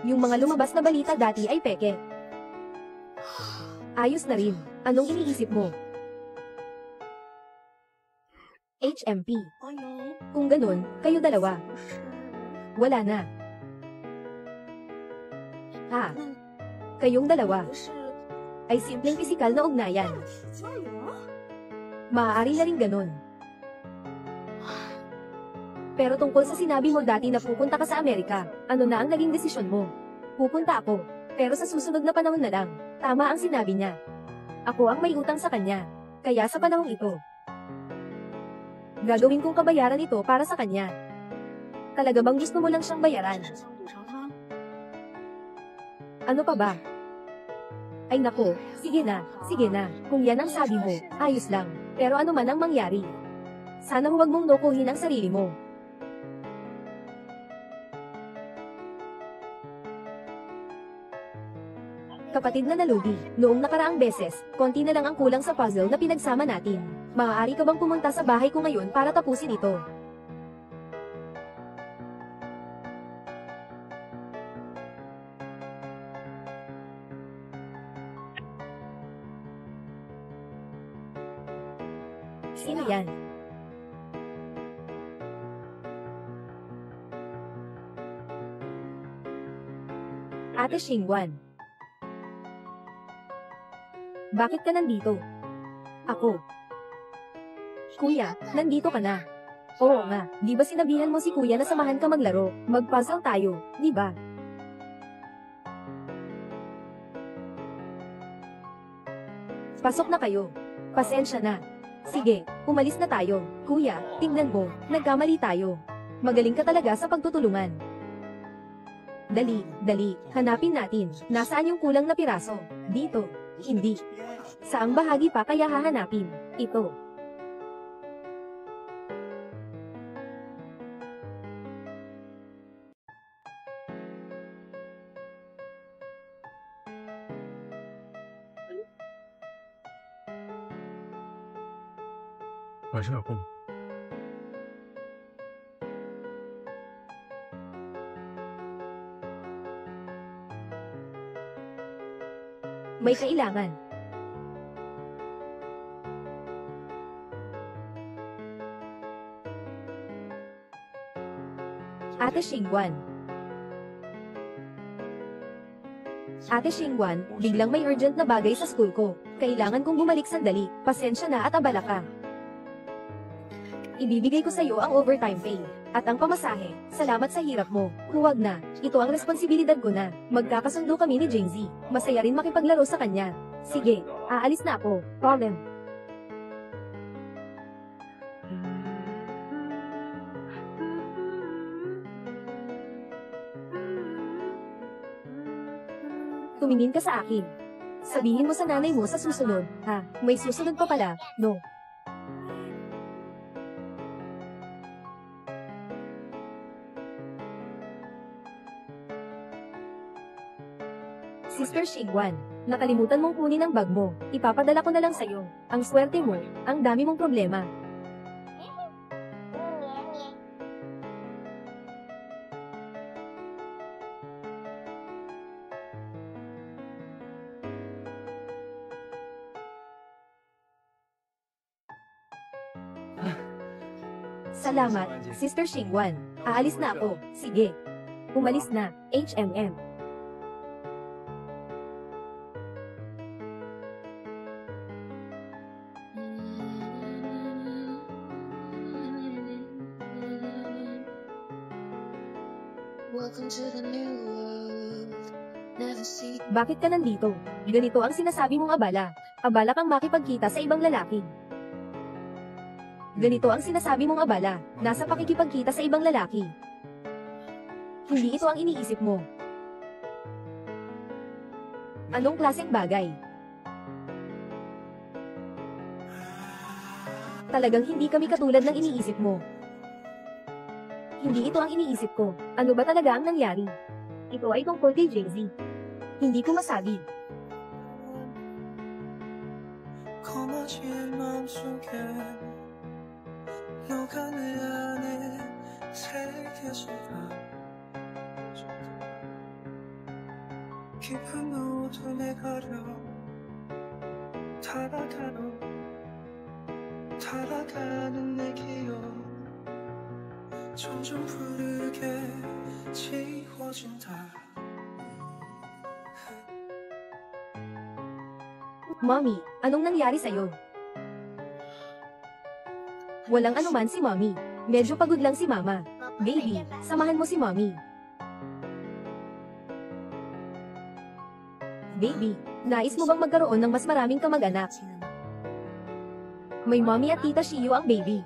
Yung mga lumabas na balita dati ay peke. Ayos na rin. Anong iniisip mo? HMP. Kung ganun, kayo dalawa. Wala na. Kayong dalawa ay simpleng pisikal na ugnayan. 저 有？ Maaari na rin ganun. Pero tungkol sa sinabi mo dati na pupunta ka sa Amerika, ano na ang naging desisyon mo? Pupunta ako. Pero sa susunod na panahon na lang. Tama ang sinabi niya. Ako ang may utang sa kanya. Kaya sa panahong ito, gagawin kong kabayaran ito para sa kanya. Talaga bang gusto mo lang siyang bayaran? 赌偿他。 Ano pa ba? Ay nako, sige na. Kung yan ang sabi mo, ayos lang. Pero ano man ang mangyari, sana huwag mong lokohin ang sarili mo. Kapatid na nalugi, noong nakaraang beses, konti na lang ang kulang sa puzzle na pinagsama natin. Maaari ka bang pumunta sa bahay ko ngayon para tapusin ito? Sino yan? Ate Xingguan. Bakit ka nandito? Ako. Kuya, nandito ka na. Oo nga, di ba sinabihan mo si kuya na samahan ka maglaro, mag-puzzle tayo, di ba? Pasok na kayo. Pasensya na. Sige, umalis na tayo. Kuya, tingnan mo, nagkamali tayo. Magaling ka talaga sa pagtutulungan. Dali, hanapin natin. Nasaan yung kulang na piraso? Dito. Hindi. Saang bahagi pa kaya hahanapin? Ito. May kailangan. Ate Xingguan. Ate Xingguan, biglang may urgent na bagay sa school ko. Kailangan kong bumalik sandali. Pasensya na at abala ka. Ibibigay ko sa iyo ang overtime pay. At ang pamasahe. Salamat sa hirap mo. Huwag na. Ito ang responsibilidad ko na. Magkakasundo kami ni Jingzi. Masaya rin makipaglaro sa kanya. Sige, aalis na ako. Problem. Tumingin ka sa akin. Sabihin mo sa nanay mo sa susunod. Ha, may susunod pa pala. No. Sister Xingguan, nakalimutan mong kunin ang bag mo. Ipapadala ko na lang sa'yo. Ang swerte mo, ang dami mong problema. Salamat, Sister Xingguan. Aalis na ako. Sige. Umalis na, HMM. Welcome to the new world. Never see. Bakit ka nandito? Ganito ang sinasabi mong abala. Abala kang makipagkita sa ibang lalaki. Ganito ang sinasabi mong abala. Nasa pakikipagkita sa ibang lalaki. Hindi ito ang iniisip mo. Anong klaseng bagay? Talagang hindi kami katulad ng iniisip mo. Hindi ito ang iniisip ko. Ano ba talaga ang nangyari? Ito ay tungkol kay Jingzi. Hindi ko masabi. 검어진 맘속에 너가 내 안에 새겨져가 깊은 어둠에 가려 타락하는 내 기억 점점 푸르게 지워진다. Mommy, anong nangyari sa'yo? Walang anuman si Mommy. Medyo pagod lang si mama. Baby, samahan mo si mommy. Baby, nais mo bang magkaroon ng mas maraming kamag-anak? May mommy at tita Shiyu ang baby.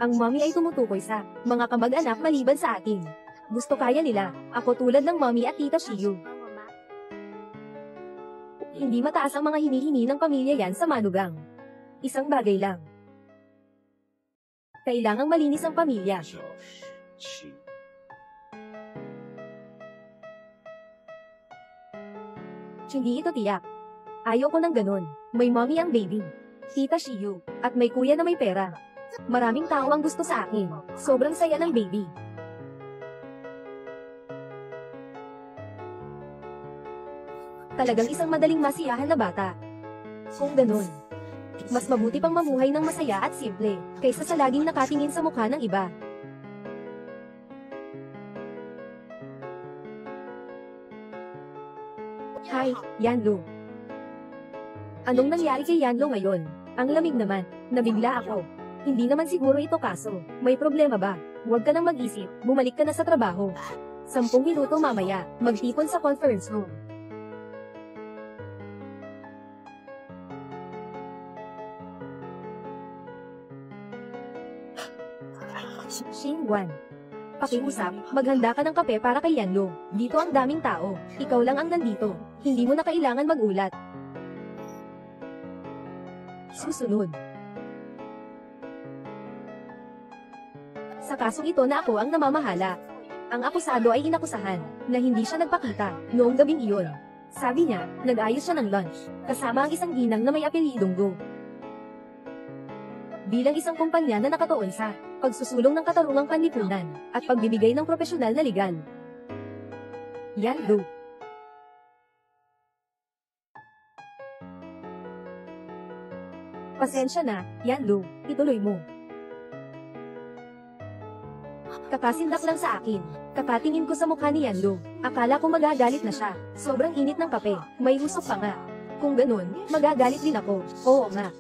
Ang mommy ay tumutukoy sa mga kamag-anak maliban sa atin. Gusto kaya nila, ako tulad ng mommy at tita Shiyu. Hindi mataas ang mga hinihingi ng pamilya yan sa manugang. Isang bagay lang. Kailangang malinis ang pamilya. Hindi ito tiyak. Ayaw ko ng ganun. May mommy ang baby. Tita Shiyu. At may kuya na may pera. Maraming tao ang gusto sa akin. Sobrang saya ng baby. Talagang isang madaling masiyahan na bata. Kung ganun, mas mabuti pang mamuhay ng masaya at simple, kaysa sa laging nakatingin sa mukha ng iba. Hi, Yanlo. Anong nangyari kay Yanlo ngayon? Ang lamig naman. Nabigla ako. Hindi naman siguro ito kaso. May problema ba? Huwag ka nang mag-isip. Bumalik ka na sa trabaho. 10 minuto mamaya, magtipon sa conference room. Xingguan. Pakiusap, maghanda ka ng kape para kay Yanlo. Dito ang daming tao. Ikaw lang ang nandito. Hindi mo na kailangan magulat. Susunod. Sa kasong ito na ako ang namamahala. Ang akusado ay inakusahan na hindi siya nagpakita noong gabing iyon. Sabi niya, nag-ayos siya ng lunch, kasama ang isang ginang na may apelyidong Go. Bilang isang kumpanya na nakatuon sa pagsusulong ng katarungang panlipunan at pagbibigay ng propesyonal na legal. Yanlo. Pasensya na, Yanlo, ituloy mo. Kakasindak lang sa akin. Kakatingin ko sa mukha ni Yanlo. Akala ko magagalit na siya. Sobrang init ng kape. May usok pa nga. Kung ganun, magagalit din ako. Oo nga.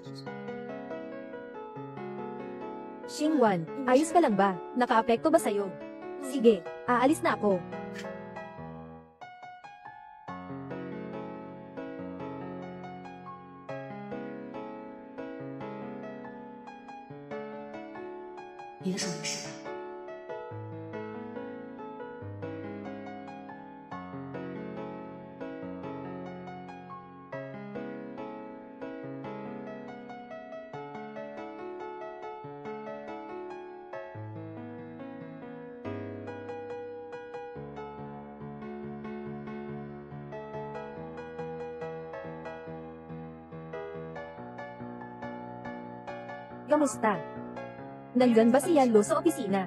Xingguan, ayos ka lang ba? Nakaapekto ba sa'yo? Sige, aalis na ako.你的手没事吧？Kamusta? Nandyan ba si Yanlo sa opisina?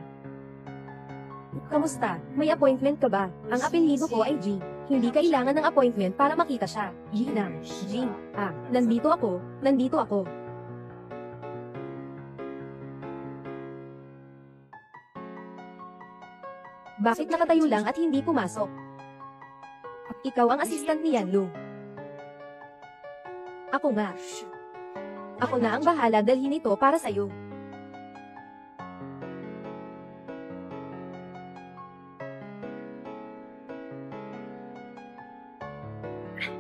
Kamusta? May appointment ka ba? Ang apelyido ko ay G. Hindi kailangan ng appointment para makita siya. G na. G. Ah, nandito ako. Nandito ako. Bakit nakatayo lang at hindi pumasok? Ikaw ang assistant ni Yanlo. Ako nga. Ako na ang bahala dalhin ito para sa'yo.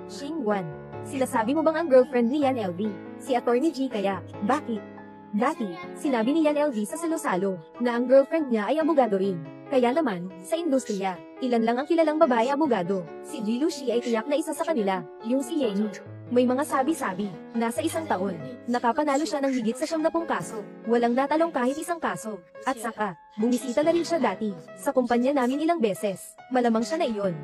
Xingguan, sinasabi mo bang ang girlfriend ni Yan LV, si Attorney G kaya? Bakit? Dati, sinabi ni Yan LV sa salo-salo, na ang girlfriend niya ay abogado rin. Kaya naman, sa industriya, ilan lang ang kilalang babae abogado. Si Jilu Shi ay tiyak na isa sa kanila, yung si Yenny. May mga sabi-sabi, nasa 1 taon, nakapanalo siya ng higit sa 70 kaso. Walang natalong kahit isang kaso. At saka, bumisita na rin siya dati, sa kumpanya namin ilang beses. Malamang siya na iyon.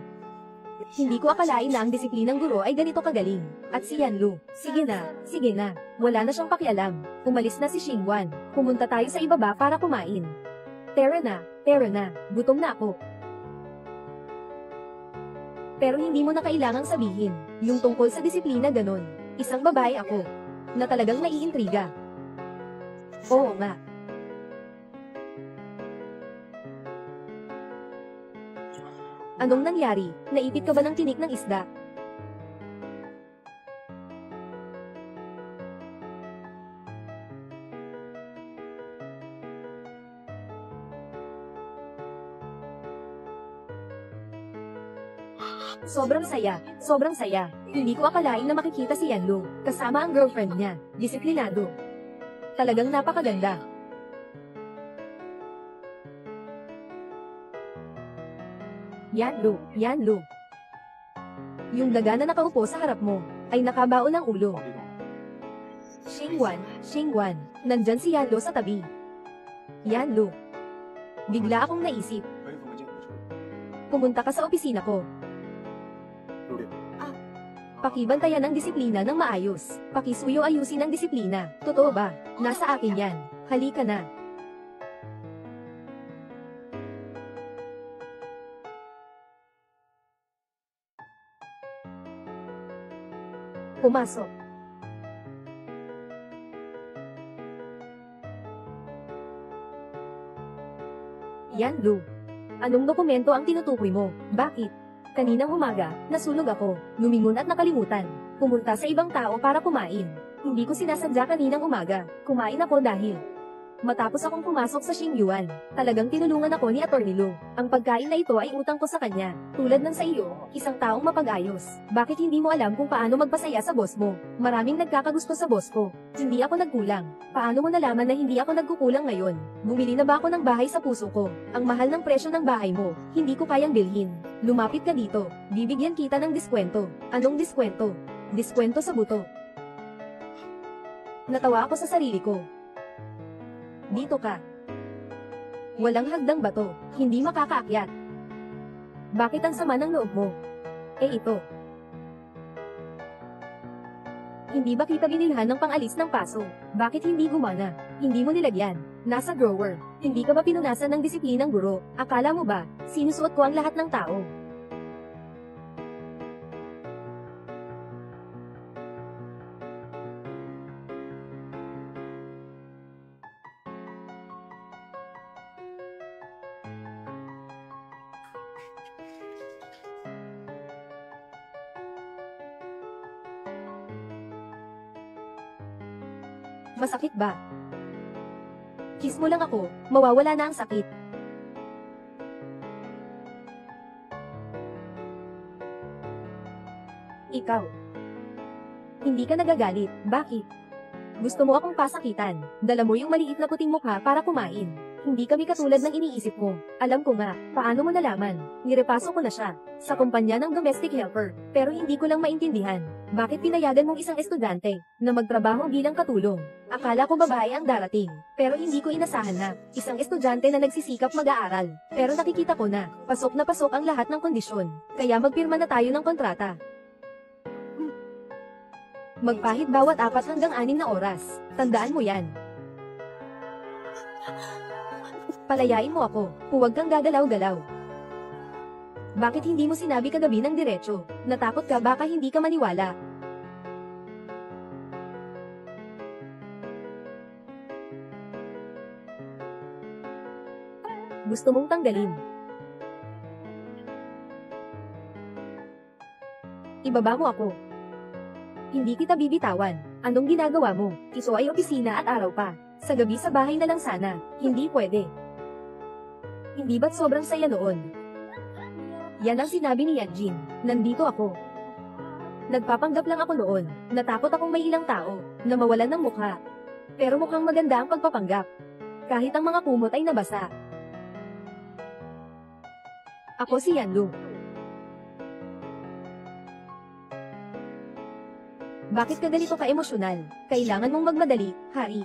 Hindi ko akalain na ang disiplinang guro ay ganito kagaling. At si Yanlo, sige na, wala na siyang pakialam. Umalis na si Xingguan, pumunta tayo sa ibaba para kumain. Tara na, gutom na ako. Pero hindi mo na kailangang sabihin, yung tungkol sa disiplina ganon. Isang babae ako, na talagang naiintriga. Oo nga. Anong nangyari? Naipit ka ba ng tinik ng isda? Sobrang saya, sobrang saya. Hindi ko akalain na makikita si Yanlu, kasama ang girlfriend niya, disiplinado. Talagang napakaganda. Yanlu, Yanlu. Yung daga na nakaupo sa harap mo, ay nakabaon ng ulo. Xingwan, nandyan si Yanlu sa tabi. Yanlu. Bigla akong naisip. Pumunta ka sa opisina ko. Pakibantayan ang disiplina ng maayos. Pakisuyo ayusin ang disiplina. Totoo ba? Nasa akin yan. Halika na. Pumasok. Yanlu. Anong dokumento ang tinutukoy mo? Bakit? Kaninang umaga, nasunog ako, lumingon at nakalimutan. Pumunta sa ibang tao para kumain. Hindi ko sinasadya kaninang umaga. Kumain ako dahil matapos akong pumasok sa Xingyuan, talagang tinulungan ako ni Atty. Lu. Ang pagkain na ito ay utang ko sa kanya. Tulad ng sa iyo, isang taong mapag-ayos. Bakit hindi mo alam kung paano magpasaya sa boss mo? Maraming nagkakagusto sa boss ko. Hindi ako nagkulang. Paano mo nalaman na hindi ako nagkukulang ngayon? Bumili na ba ako ng bahay sa puso ko? Ang mahal ng presyo ng bahay mo, hindi ko kayang bilhin. Lumapit ka dito. Bibigyan kita ng diskwento. Anong diskwento? Diskwento sa buto. Natawa ako sa sarili ko. Dito ka. Walang hagdang bato, hindi makakaakyat. Bakit ang sama ng loob mo? Eh ito. Hindi ba kita binilhan ng pangalis ng paso? Bakit hindi gumana? Hindi mo nilagyan. Nasa drawer. Hindi ka ba pinunasan ng disiplinang guro? Akala mo ba, sinusuot ko ang lahat ng tao? Masakit ba? Kiss mo lang ako, mawawala na ang sakit. Ikaw. Hindi ka nagagalit, bakit? Gusto mo akong pasakitan, dala mo yung maliit na puting mukha para kumain. Hindi kami katulad ng iniisip mo. Alam ko nga, paano mo nalaman? Nirepaso ko na siya, sa kumpanya ng domestic helper, pero hindi ko lang maintindihan. Bakit pinayagan mong isang estudyante na magtrabaho bilang katulong? Akala ko babae ang darating, pero hindi ko inasahan na isang estudyante na nagsisikap mag-aaral. Pero nakikita ko na pasok ang lahat ng kondisyon. Kaya magpirma na tayo ng kontrata. Magpahid bawat 4 hanggang 6 na oras. Tandaan mo yan. Palayain mo ako, huwag kang gagalaw-galaw. Bakit hindi mo sinabi kagabi ng diretso? Natakot ka baka hindi ka maniwala. Gusto mong tanggalin. Ibaba mo ako. Hindi kita bibitawan. Anong ginagawa mo? Ito ay opisina at araw pa. Sa gabi sa bahay na lang sana. Hindi pwede. Hindi ba't sobrang saya noon? Yan ang sinabi ni Yanjin. Nandito ako. Nagpapanggap lang ako noon. Natakot akong may ilang tao na mawalan ng mukha. Pero mukhang maganda ang pagpapanggap. Kahit ang mga kumot ay nabasa. Ako si Yanlu. Bakit ka ganito ka-emosyonal? Kailangan mong magmadali, hari.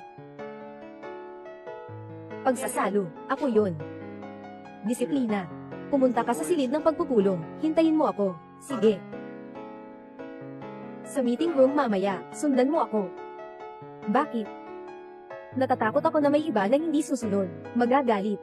Pagsasalo, ako yun. Disiplina. Pumunta ka sa silid ng pagpupulong, hintayin mo ako. Sige. Sa meeting room mamaya, sundan mo ako. Bakit? Natatakot ako na may iba na hindi susunod. Magagalit.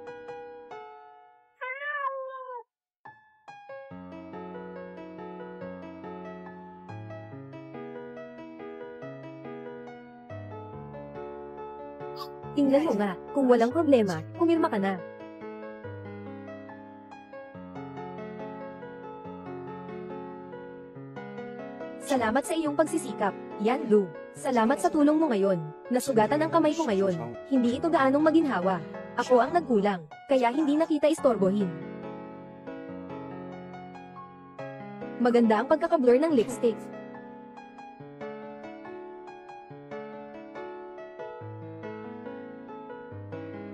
Tingnan mo nga, kung walang problema, pumirma ka na. Salamat sa iyong pagsisikap, Yanlu. Salamat sa tulong mo ngayon. Nasugatan ang kamay ko ngayon. Hindi ito gaanong maginhawa. Ako ang nagkulang, kaya hindi na kita istorbohin. Maganda ang pagkakablur ng lipstick.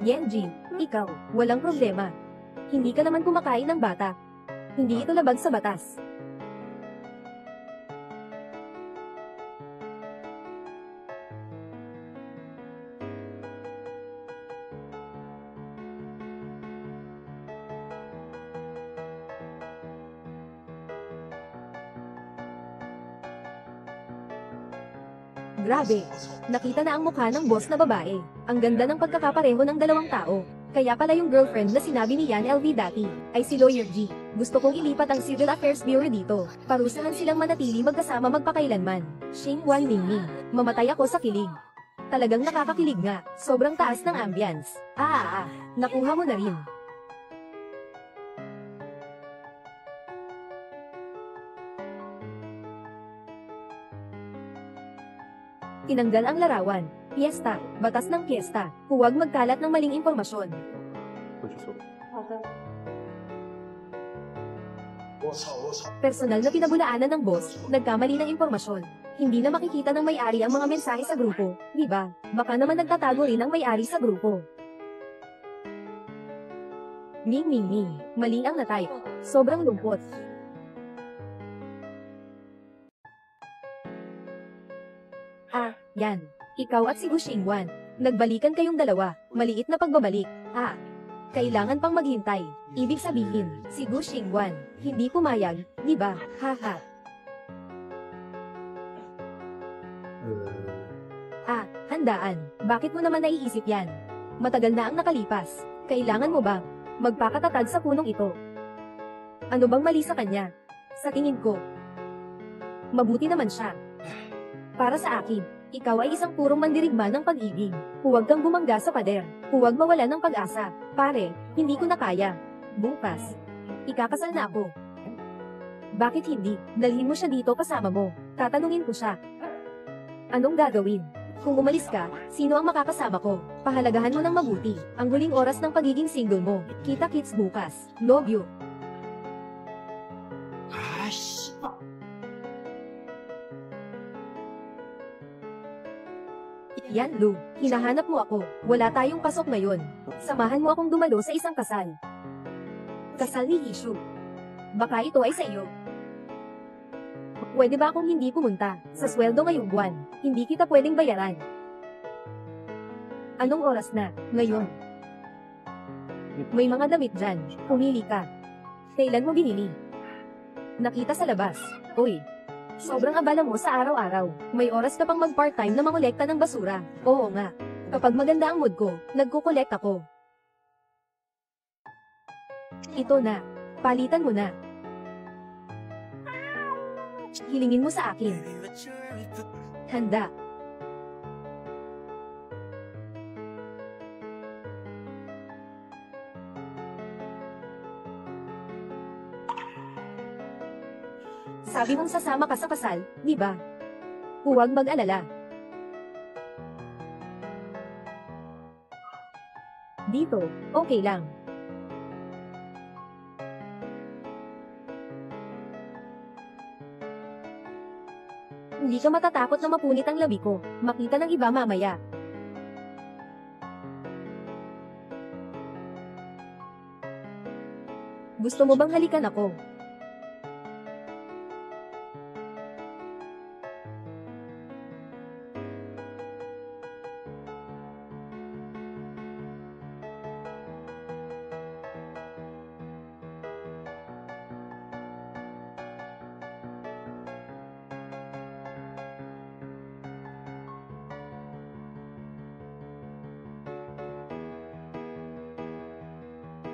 Yenji, ikaw, walang problema. Hindi ka naman kumakain ng bata. Hindi ito labag sa batas. Grabe, nakita na ang mukha ng boss na babae. Ang ganda ng pagkakapareho ng dalawang tao. Kaya pala yung girlfriend na sinabi ni Yan LV dati, ay si Lawyer G. Gusto kong ilipat ang Civil Affairs Bureau dito. Parusahan silang manatili magkasama magpakailanman. Xing Wan Mingming. Mamatay ako sa kilig. Talagang nakakakilig nga. Sobrang taas ng ambience. Nakuha mo na rin. Tinanggal ang larawan. Piyesta, batas ng piyesta. Huwag magkalat ng maling impormasyon. Personal na pinabulaanan ng boss, nagkamali ng impormasyon. Hindi na makikita ng may-ari ang mga mensahe sa grupo, di ba? Baka naman nagtatago rin ang may-ari sa grupo. Ming. Mali ang na-type. Sobrang lungkot. Yan. Ikaw at si Gu Xingwan. Nagbalikan kayong dalawa. Maliit na pagbabalik. Kailangan pang maghintay. Ibig sabihin, si Gu Xingwan, hindi pumayag, di ba? Haha. Handaan. Bakit mo naman naiisip yan? Matagal na ang nakalipas. Kailangan mo bang magpakatatag sa punong ito? Ano bang mali sa kanya? Sa tingin ko, mabuti naman siya. Para sa akin, ikaw ay isang purong mandirigma ng pag-ibig. Huwag kang bumangga sa pader. Huwag mawala ng pag-asa. Pare, hindi ko na kaya. Bukas, ikakasal na ako. Bakit hindi? Dalhin mo siya dito kasama mo. Tatanungin ko siya. Anong gagawin? Kung umalis ka, sino ang makakasama ko? Pahalagahan mo ng mabuti. Ang huling oras ng pagiging single mo. Kita-kits bukas. Love you. Yan, Lu. Hinahanap mo ako. Wala tayong pasok ngayon. Samahan mo akong dumalo sa isang kasal. Kasal ni Ishu. Baka ito ay sa iyo. Pwede ba akong hindi pumunta? Sa sweldo ngayong buwan, hindi kita pwedeng bayaran. Anong oras na? Ngayon. May mga damit dyan. Pumili ka. Kailan mo binili? Nakita sa labas. Uy. Sobrang abala mo sa araw-araw. May oras ka pang mag-part-time na mangolekta ng basura. Oo nga. Kapag maganda ang mood ko, nagkukolekt ako. Ito na. Palitan mo na. Hilingin mo sa akin. Handa. Sabi mong sasama ka sa kasal, di ba? Huwag mag-alala. Dito, okay lang. Hindi ka matatakot na mapunit ang labi ko. Makita ng iba mamaya. Gusto mo bang halikan ako?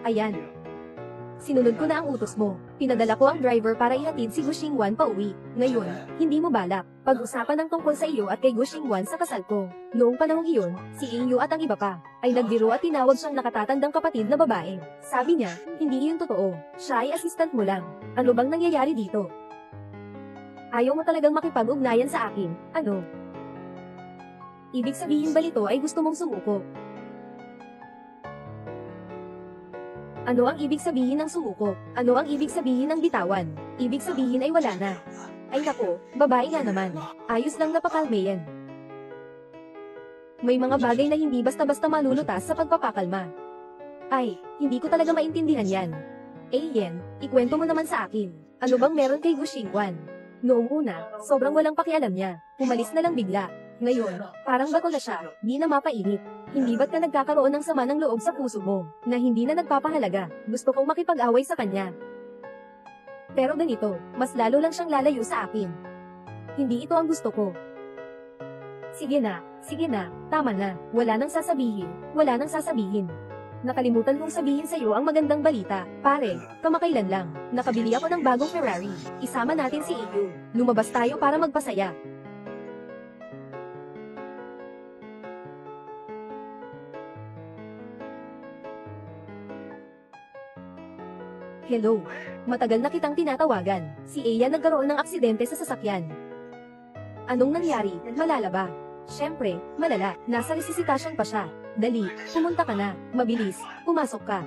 Ayan. Sinunod ko na ang utos mo. Pinadala ko ang driver para ihatid si Gu Xingwan pa uwi. Ngayon, hindi mo balak. Pag-usapan ng tungkol sa iyo at kay Gu Xingwan sa kasal ko. Noong panahong iyon, si Ingyu at ang iba pa, ay nagbiro at tinawag siyang nakatatandang kapatid na babae. Sabi niya, hindi iyon totoo. Siya ay assistant mo lang. Ano bang nangyayari dito? Ayaw mo talagang makipag-ugnayan sa akin, ano? Ibig sabihin ba nito ay gusto mong sumuko? Ano ang ibig sabihin ng sumuko? Ano ang ibig sabihin ng bitawan? Ibig sabihin ay wala na. Ay nako, babae nga naman. Ayos lang na pakalme yan. May mga bagay na hindi basta-basta malulutas sa pagpapakalma. Ay, hindi ko talaga maintindihan yan. Yen, ikwento mo naman sa akin. Ano bang meron kay Gu Xingguan? Noong una, sobrang walang pakialam niya. Umalis na lang bigla. Ngayon, parang bato na siya, di na mapainit. Hindi ba't ka nagkakaroon ng sama ng loob sa puso mo, na hindi na nagpapahalaga? Gusto kong makipag-away sa kanya. Pero ganito, mas lalo lang siyang lalayo sa akin. Hindi ito ang gusto ko. Sige na, tama na, wala nang sasabihin. Nakalimutan kong sabihin sa'yo ang magandang balita. Pare, kamakailan lang, nakabili ako ng bagong Ferrari. Isama natin si Iyo. Lumabas tayo para magpasaya. Hello. Matagal na kitang tinatawagan. Si Aya nagkaroon ng aksidente sa sasakyan. Anong nangyari? Malala ba? Siyempre, malala. Nasa resuscitation pa siya. Dali, pumunta ka na. Mabilis, pumasok ka.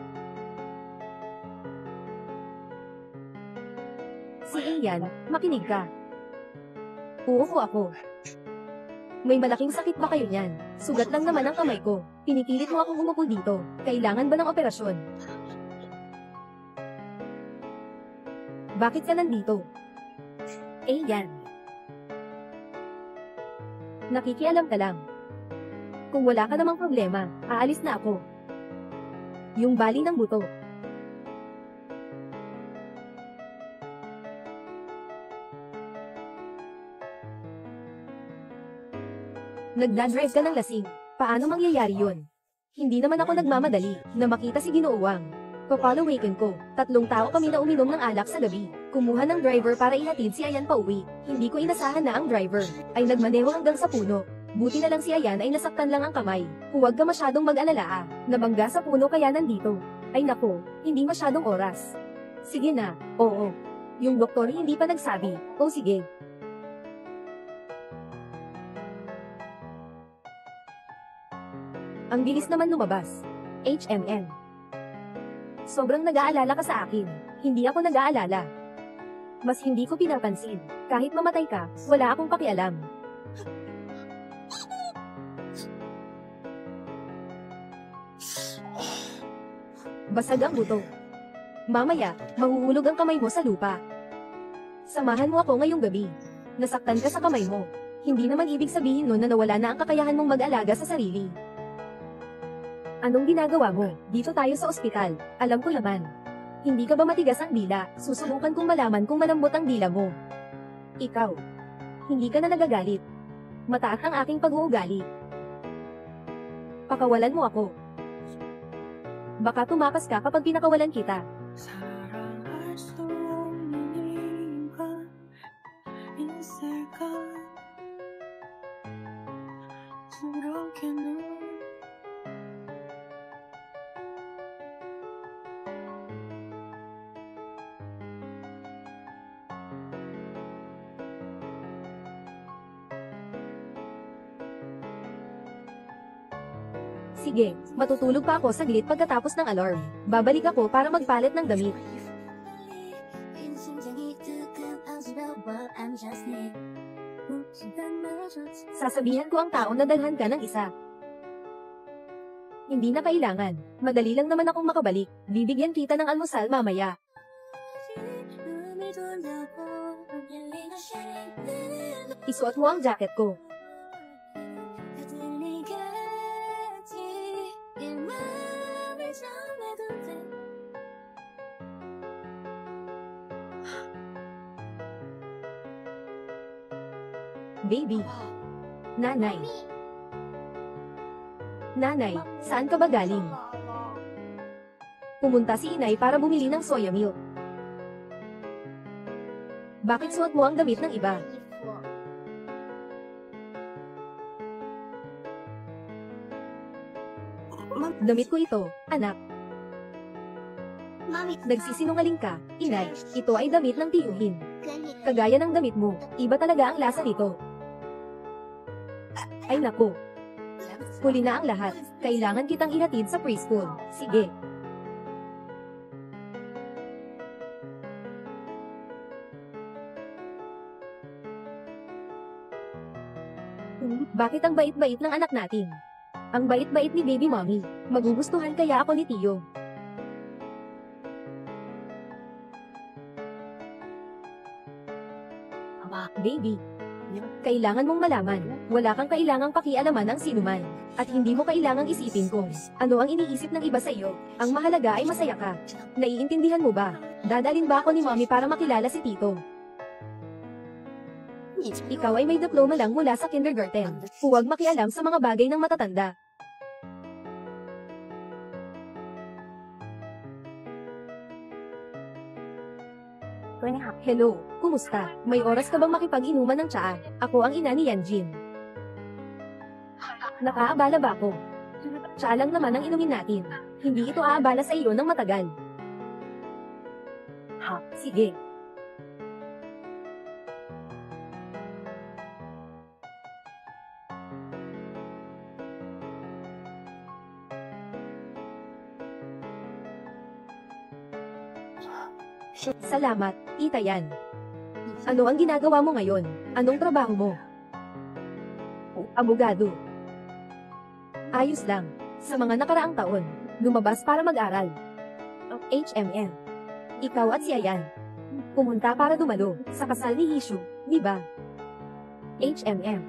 Si Ian, makinig ka. Uupo ako. May malaking sakit ba kayo niyan? Sugat lang naman ang kamay ko. Pinipilit mo akong umupo dito. Kailangan ba ng operasyon? Bakit ka nandito? Ian. Nakikialam ka lang. Kung wala ka namang problema, aalis na ako. Yung bali ng buto. Nagdadrive ka ng lasing. Paano mangyayari yun? Hindi naman ako nagmamadali na makita si Ginoo Wang. Papalawaken ko, 3 tao kami na uminom ng alak sa gabi. Kumuha ng driver para ihatid si Ayan pauwi. Hindi ko inasahan na ang driver ay nagmaneho hanggang sa puno. Buti na lang si Ayan ay nasaktan lang ang kamay. Huwag ka masyadong mag-alala. Nabangga sa puno kaya nandito. Ay nako, hindi masyadong oras. Sige na, oo. Yung doktor hindi pa nagsabi. O sige. Ang bilis naman lumabas. HMN. Sobrang nag-aalala ka sa akin. Hindi ako nag-aalala. Mas hindi ko pinapansin. Kahit mamatay ka, wala akong pakialam. Basag ang buto. Mamaya, mahuhulog ang kamay mo sa lupa. Samahan mo ako ngayong gabi. Nasaktan ka sa kamay mo. Hindi naman ibig sabihin nun na nawala na ang kakayahan mong mag-alaga sa sarili. Anong ginagawa mo? Dito tayo sa ospital. Alam ko naman. Hindi ka ba matigas ang dila? Susubukan kong malaman kung malambot ang dila mo. Ikaw. Hindi ka na nagagalit. Mataas ang aking pag-uugali. Pakawalan mo ako. Baka tumakas ka kapag pinakawalan kita. 사랑할 수 없는 이유가 있을까 그렇게 늘 Sige, matutulog pa ako saglit pagkatapos ng alarm. Babalik ako para magpalit ng damit. Sasabihan ko ang tao na dalhan ka ng isa. Hindi na kailangan. Madali lang naman akong makabalik. Bibigyan kita ng almusal mamaya. Isuot mo ang jacket ko. Baby. Nanay. Nanay, saan ka ba galing? Pumunta si inay para bumili ng soya milk. Bakit suot mo ang damit ng iba? Damit ko ito, anak. Nagsisinungaling ka, inay. Ito ay damit ng tiyuhin. Kagaya ng damit mo, iba talaga ang lasa nito. Ay naku. Huli na ang lahat. Kailangan kitang ihatid sa preschool. Sige. Bakit ang bait-bait ng anak natin? Ang bait-bait ni baby mommy. Magugustuhan kaya ako ni Tio. Baby, kailangan mong malaman, wala kang kailangang pakialaman ng sinuman. At hindi mo kailangang isipin kung ano ang iniisip ng iba sa iyo. Ang mahalaga ay masaya ka. Naiintindihan mo ba? Dadalhin ba ako ni mommy para makilala si Tito? Ikaw ay may diploma lang mula sa kindergarten. Huwag makialam sa mga bagay ng matatanda. Hello, kumusta? May oras ka bang makipag-inuman ng tsaa? Ako ang ina ni Yanjin. Nakaabala ba ako? Tsaa lang naman ang inumin natin. Hindi ito aabala sa iyo ng matagal. Sige. Salamat, tita yan. Ano ang ginagawa mo ngayon? Anong trabaho mo? Abogado. Ayos lang. Sa mga nakaraang taon, lumabas para mag-aral. HMM. Ikaw at si Ayan. Pumunta para dumalo sa kasal ni Hishu, di ba? HMM.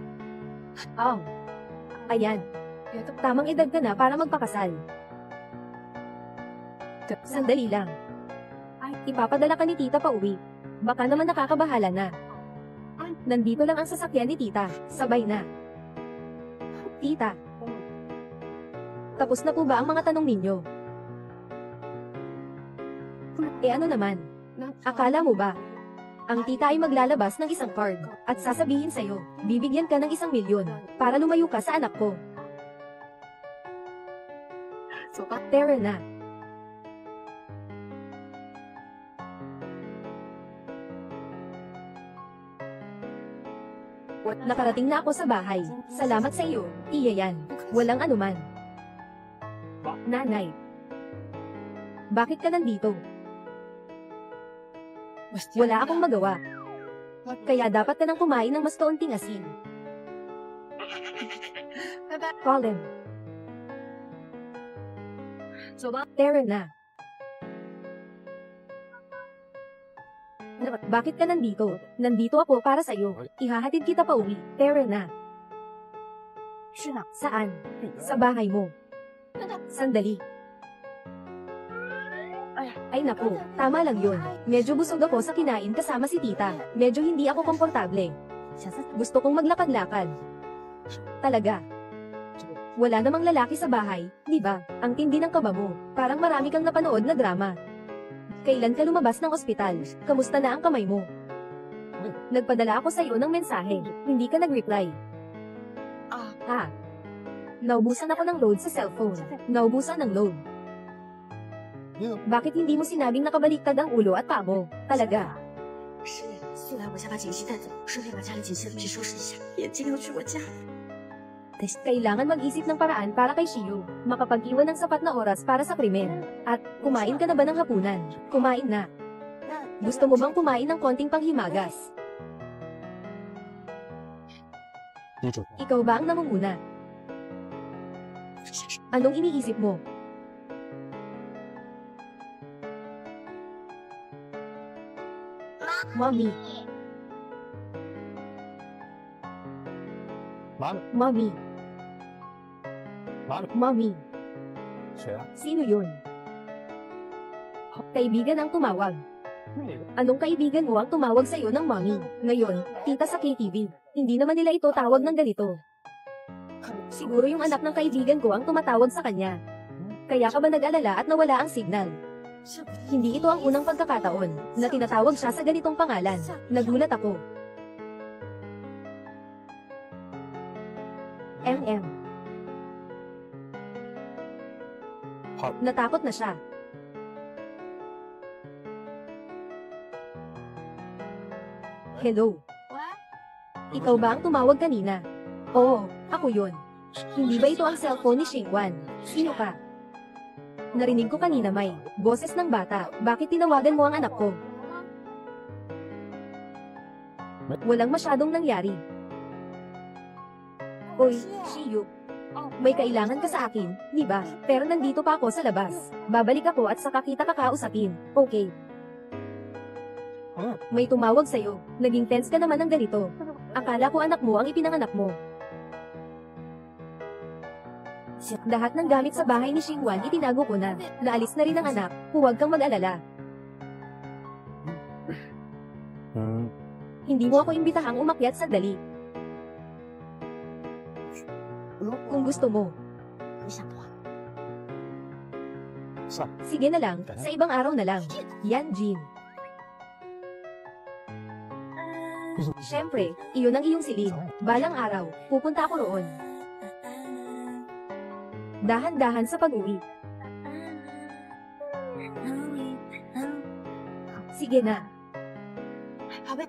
Oh. Ayan. Tamang edad ka na para magpakasal. Sandali lang. Ipapadala ka ni tita pa uwi. Baka naman nakakabahala na. Nandito lang ang sasakyan ni tita. Sabay na. Tita. Tapos na po ba ang mga tanong ninyo? Ano naman? Akala mo ba? Ang tita ay maglalabas ng isang card at sasabihin sa'yo, bibigyan ka ng 1 milyon para lumayo ka sa anak ko. Tara na. Nakarating na ako sa bahay. Salamat sa iyo, Tia yan. Walang anuman. Nanay. Bakit ka nandito? Wala akong magawa. Kaya dapat ka nang kumain ng mas kaunting asin. Colin. Tara na. Bakit ka nandito? Nandito ako para sa'yo. Ihahatid kita pa uwi. Tara na. Saan? Sa bahay mo. Sandali. Ay naku, tama lang yun. Medyo busog ako sa kinain kasama si tita. Medyo hindi ako komportable. Gusto kong maglakad-lakad. Talaga. Wala namang lalaki sa bahay, di ba? Ang tindi ng kaba mo. Parang marami kang napanood na drama. Kailan ka lumabas ng ospital? Kamusta na ang kamay mo? Nagpadala ako sa iyo ng mensahe. Hindi ka nag-reply. Naubusan ako ng load sa cellphone. Naubusan ng load. Bakit hindi mo sinabing nakabaliktad ang ulo at paa mo? Talaga. 是呀，后来我想把锦溪带走，顺便把家里锦溪的东西收拾一下，眼睛要去我家。 Kailangan mag-isip ng paraan para kay Shiyu. Makapag-iwan ng sapat na oras para sa krimen. At, kumain ka na ba ng hapunan? Kumain na. Gusto mo bang kumain ng konting panghimagas? Ikaw ba ang namumuna? Anong iniisip mo? Mommy. Mommy. Mommy. Sino yun? Kaibigan ang tumawag. Anong kaibigan mo ang tumawag sa'yo ng mommy? Ngayon, tita sa KTV. Hindi naman nila ito tawag ng ganito. Siguro yung anak ng kaibigan ko ang tumatawag sa kanya. Kaya ka ba nag-alala at nawala ang signal? Hindi ito ang unang pagkakataon na tinatawag siya sa ganitong pangalan. Nagulat ako. MM. Natakot na siya. Hello. Ikaw ba ang tumawag kanina? Oo, ako yun. Hindi ba ito ang cellphone ni Shingwan? Sino ka? Narinig ko kanina may boses ng bata. Bakit tinawagan mo ang anak ko? Walang masyadong nangyari. Oy, Shiyu. May kailangan ka sa akin, di ba? Pero nandito pa ako sa labas. Babalik ako at saka kita kakausapin, okay? May tumawag sa'yo. Naging tense ka naman ng ganito. Akala ko anak mo ang ipinanganak mo. Lahat ng gamit sa bahay ni Xingwan itinago ko na. Naalis na rin ang anak. Huwag kang mag-alala. Hindi mo ako imbitahang umakyat sandali. Kung gusto mo. 你想的话， Sige na lang, sa ibang araw na lang. Yan, Jin. Siyempre, iyon ang iyong silid. Balang araw, pupunta ako roon. Dahan-dahan sa pag-uwi. Sige na.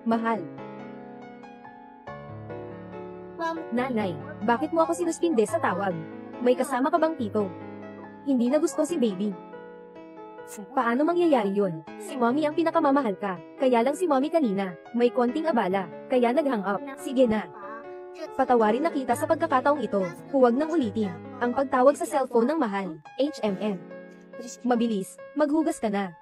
Mahal. Nanay, bakit mo ako sinuspinde sa tawag? May kasama ka bang tito? Hindi na gusto si baby. Paano mangyayari yun? Si mommy ang pinakamamahal ka. Kaya lang si mommy kanina, may konting abala. Kaya nag-hang up. Sige na. Patawarin na kita sa pagkakataong ito. Huwag nang ulitin. Ang pagtawag sa cellphone ng mahal. HMM. Mabilis. Maghugas ka na.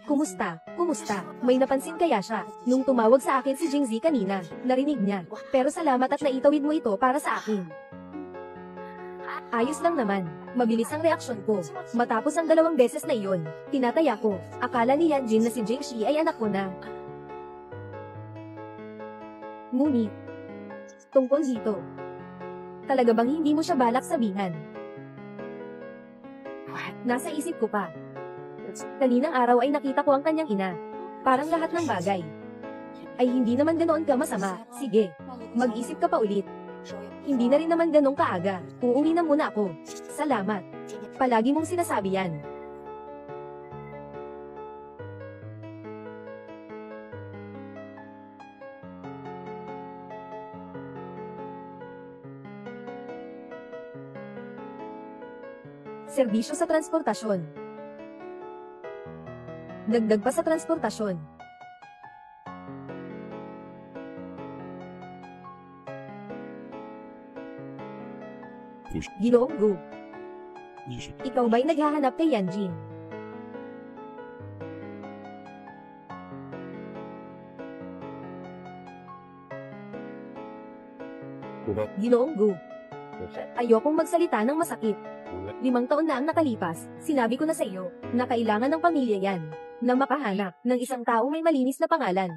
Kumusta? Kumusta? May napansin kaya siya? Nung tumawag sa akin si Jingzi kanina, narinig niya. Pero salamat at naitawid mo ito para sa akin. Ayos lang naman. Mabilis ang reaksyon ko. Matapos ang 2 beses na iyon, tinataya ko. Akala ni Yanjin na si Jingxi ay anak ko na. Ngunit, tungkol dito, talaga bang hindi mo siya balak sabihan? Nasa isip ko pa. Kaninang araw ay nakita ko ang kanyang ina. Parang lahat ng bagay ay hindi naman ganoon ka masama. Sige, mag-isip ka pa ulit. Hindi na rin naman ganong kaaga. Uuwi na muna ako. Salamat. Palagi mong sinasabi yan. Serbisyo sa transportasyon. Dagdag pa sa transportasyon. Ginoong Gu, ikaw ba'y naghahanap kay Yanjin? Ginoong Gu, ayokong magsalita ng masakit. 5 taon na ang nakalipas, sinabi ko na sa iyo, na kailangan ng pamilya yan, na makahanap ng isang taong may malinis na pangalan.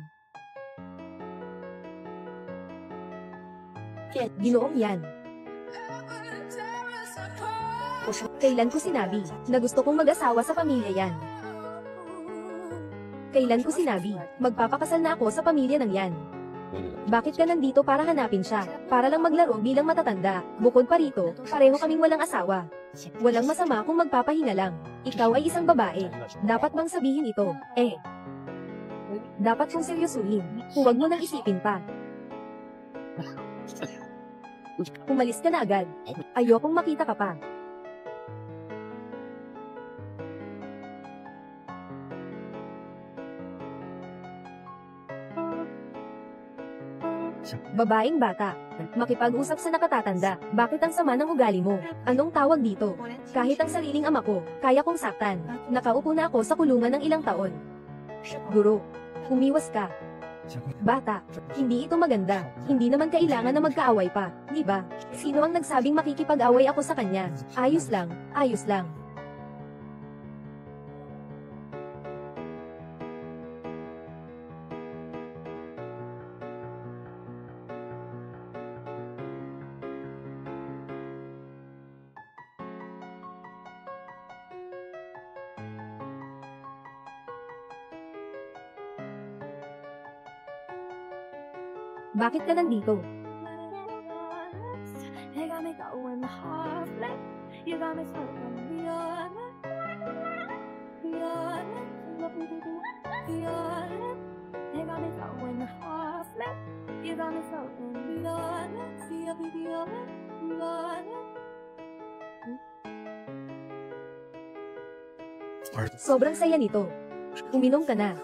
Ginoong yan. Kailan ko sinabi, na gusto kong mag-asawa sa pamilya yan? Kailan ko sinabi, magpapakasal na ako sa pamilya ng yan? Bakit ka nandito para hanapin siya? Para lang maglaro bilang matatanda. Bukod pa rito, pareho kaming walang asawa. Walang masama kung magpapahinga lang. Ikaw ay isang babae. Dapat bang sabihin ito? Dapat kong seryosuhin. Huwag mo nang isipin pa. Umalis ka na agad. Ayokong makita ka pa. Babaeng bata. Makipag-usap sa nakatatanda. Bakit ang sama ng ugali mo? Anong tawag dito? Kahit ang sariling ama ko, kaya kong saktan. Nakaupo na ako sa kulungan ng ilang taon. Guro, umiwas ka. Bata, hindi ito maganda. Hindi naman kailangan na magkaaway pa, di ba? Sino ang nagsabing makikipag-away ako sa kanya? Ayos lang, ayos lang. Bakit ka nandito? Sobrang saya nito. Uminom ka na.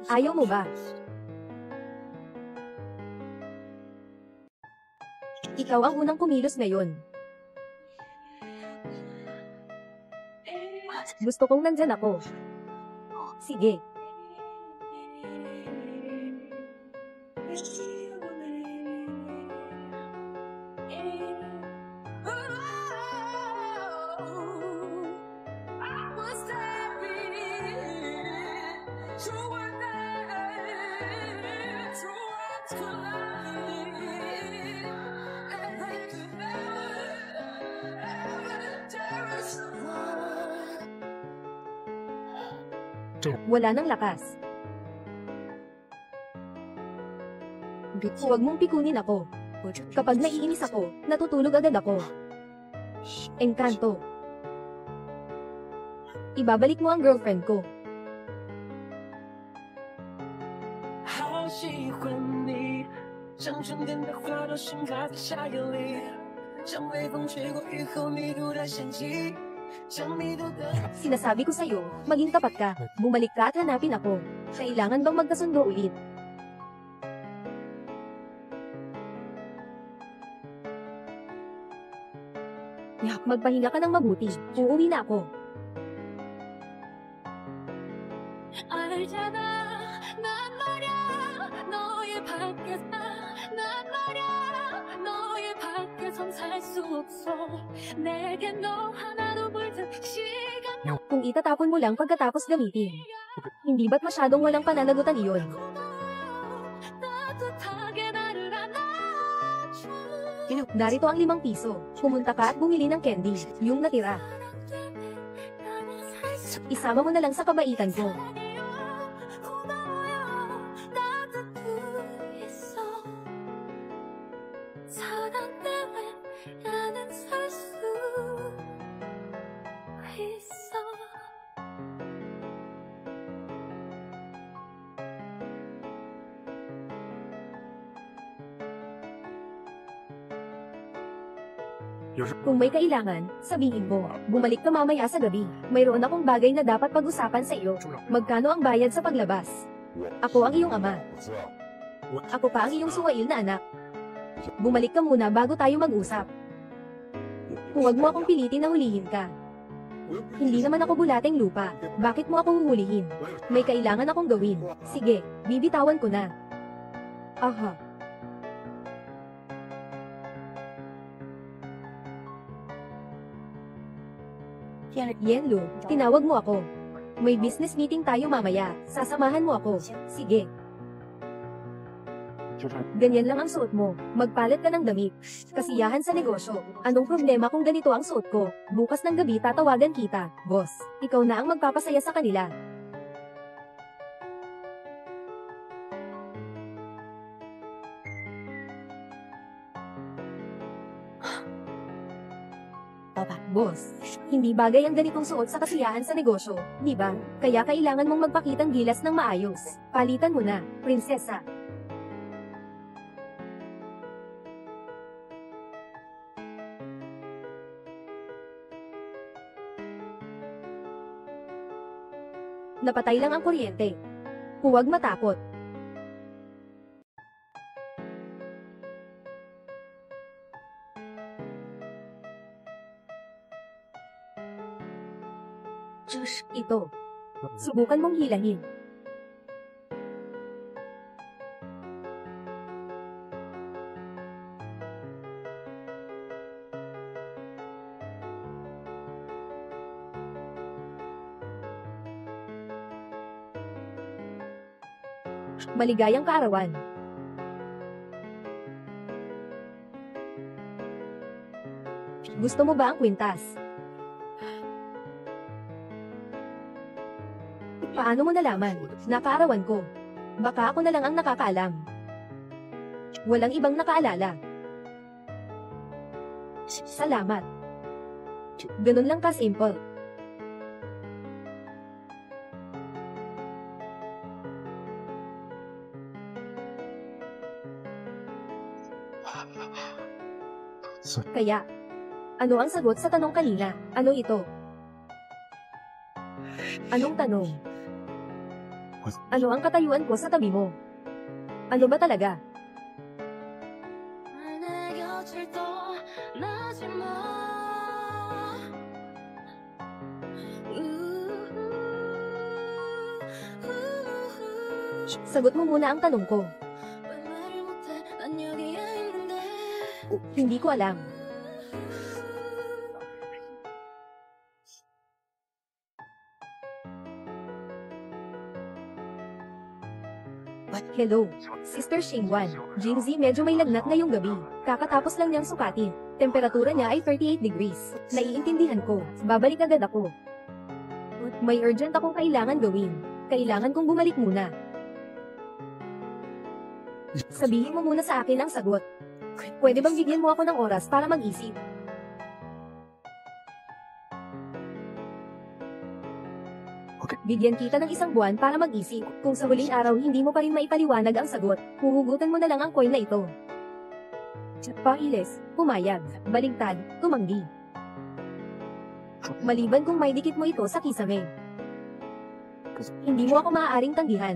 Ayaw mo ba? Ikaw ang unang kumilos ngayon. Gusto kong nandyan ako. Sige. Wala nang lakas. Huwag mong pikunin ako. Kapag naiinis ako, natutulog agad ako. Engkanto. Ibabalik mo ang girlfriend ko. 好喜欢你，像春天的花朵盛开在夏夜里，像微风吹过雨后密度的嫌弃，像密度的。 Sinasabi ko sa'yo, maging tapat ka. Bumalik ka at hanapin ako. Kailangan bang magkasundo ulit? Magpahinga ka ng mabuti. Uuwi na ako. 알잖아 난 말야 너의 밖에서 난 말야 너의 밖에선 살 수 없어 내게 너 하나도 불든 시간 Kung itatapon mo lang pagkatapos gamitin. Hindi ba't masyadong walang pananagutan iyon? 따뜻하게 나를 안아줘 Narito ang 5 piso. Pumunta ka at bumili ng candy. Yung natira. Isama mo na lang sa kabaitan ko. 고마워요 따뜻해 있어 사랑 때문에 나는 살 수 있어 Kung may kailangan, sabihin mo. Bumalik ka mamaya sa gabi. Mayroon akong bagay na dapat pag-usapan sa iyo. Magkano ang bayad sa paglabas? Ako ang iyong ama. Ako pa ang iyong suwail na anak. Bumalik ka muna bago tayo mag-usap. Huwag mo akong pilitin na hulihin ka. Hindi naman ako bulating lupa. Bakit mo ako huhulihin? May kailangan akong gawin. Sige, bibitawan ko na. Aha. Yenlu, tinawag mo ako. May business meeting tayo mamaya. Sasamahan mo ako. Sige. Ganyan lang ang suot mo. Magpalit ka ng damit. Kasiyahan sa negosyo. Anong problema kung ganito ang suot ko? Bukas ng gabi tatawagan kita, boss. Ikaw na ang magpapasaya sa kanila. Boss, hindi bagay ang ganitong suot sa kasiyahan sa negosyo, di ba? Kaya kailangan mong magpakitang gilas ng maayos. Palitan mo na, prinsesa. Napatay lang ang kuryente. Huwag matakot. Ito. Subukan mong hilahin. Maligayang kaarawan. Gusto mo ba ang kwintas? Paano mo nalaman? Nakaarawan ko. Baka ako na lang ang nakakaalam. Walang ibang nakaalala. Salamat. Ganun lang ka-simple. Kaya, ano ang sagot sa tanong kanina? Ano ito? Anong tanong? Ano ang katayuan ko sa tabi mo? Ano ba talaga? 내 곁을 Sagot mo muna ang tanong ko. 왜 말을 못해 난 여기에 있는데 Hindi ko alam. Hello, Sister Shingwan. Jingzi, medyo may lagnat ngayong gabi. Kakatapos lang niyang sukatin. Temperatura niya ay 38 degrees. Naiintindihan ko. Babalik agad ako. May urgent akong kailangan gawin. Kailangan kong bumalik muna. Sabihin mo muna sa akin ang sagot. Pwede bang bigyan mo ako ng oras para mag-isip? Bigyan kita ng isang buwan para mag-isip. Kung sa huling araw hindi mo pa rin maipaliwanag ang sagot, huhugutan mo na lang ang coin na ito. Pailes, pumayag, baligtad, tumanggi. Maliban kung may dikit mo ito sa kisame. Hindi mo ako maaaring tanggihan.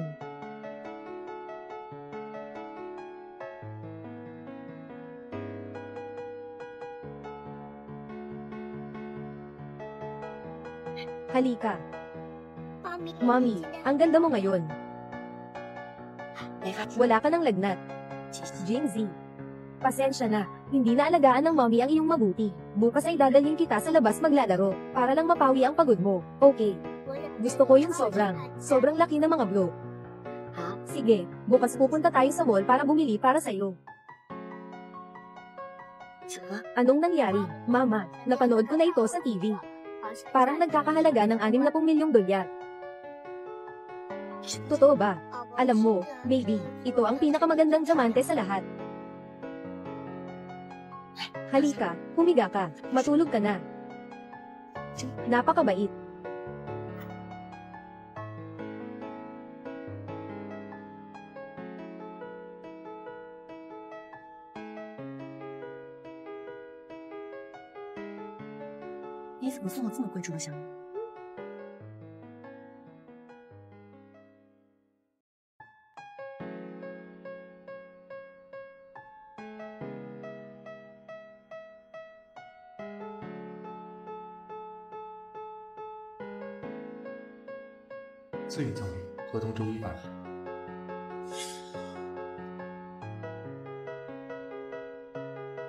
Halika. Mommy, ang ganda mo ngayon. Wala ka ng lagnat. Jingzi. Pasensya na, hindi naalagaan ng mommy ang iyong mabuti. Bukas ay dadalhin kita sa labas maglalaro, para lang mapawi ang pagod mo. Okay. Gusto ko yung sobrang laki na mga blow. Sige, bukas pupunta tayo sa mall para bumili para sa'yo. Anong nangyari? Mama, napanood ko na ito sa TV. Parang nagkakahalaga ng 60 milyong dolyar. Totoo ba? Alam mo, baby, ito ang pinakamagandang diamante sa lahat. Halika, humiga ka, matulog ka na. Napakabait.你怎么送我这么贵重的项目？自愿赠礼，合同周一办理。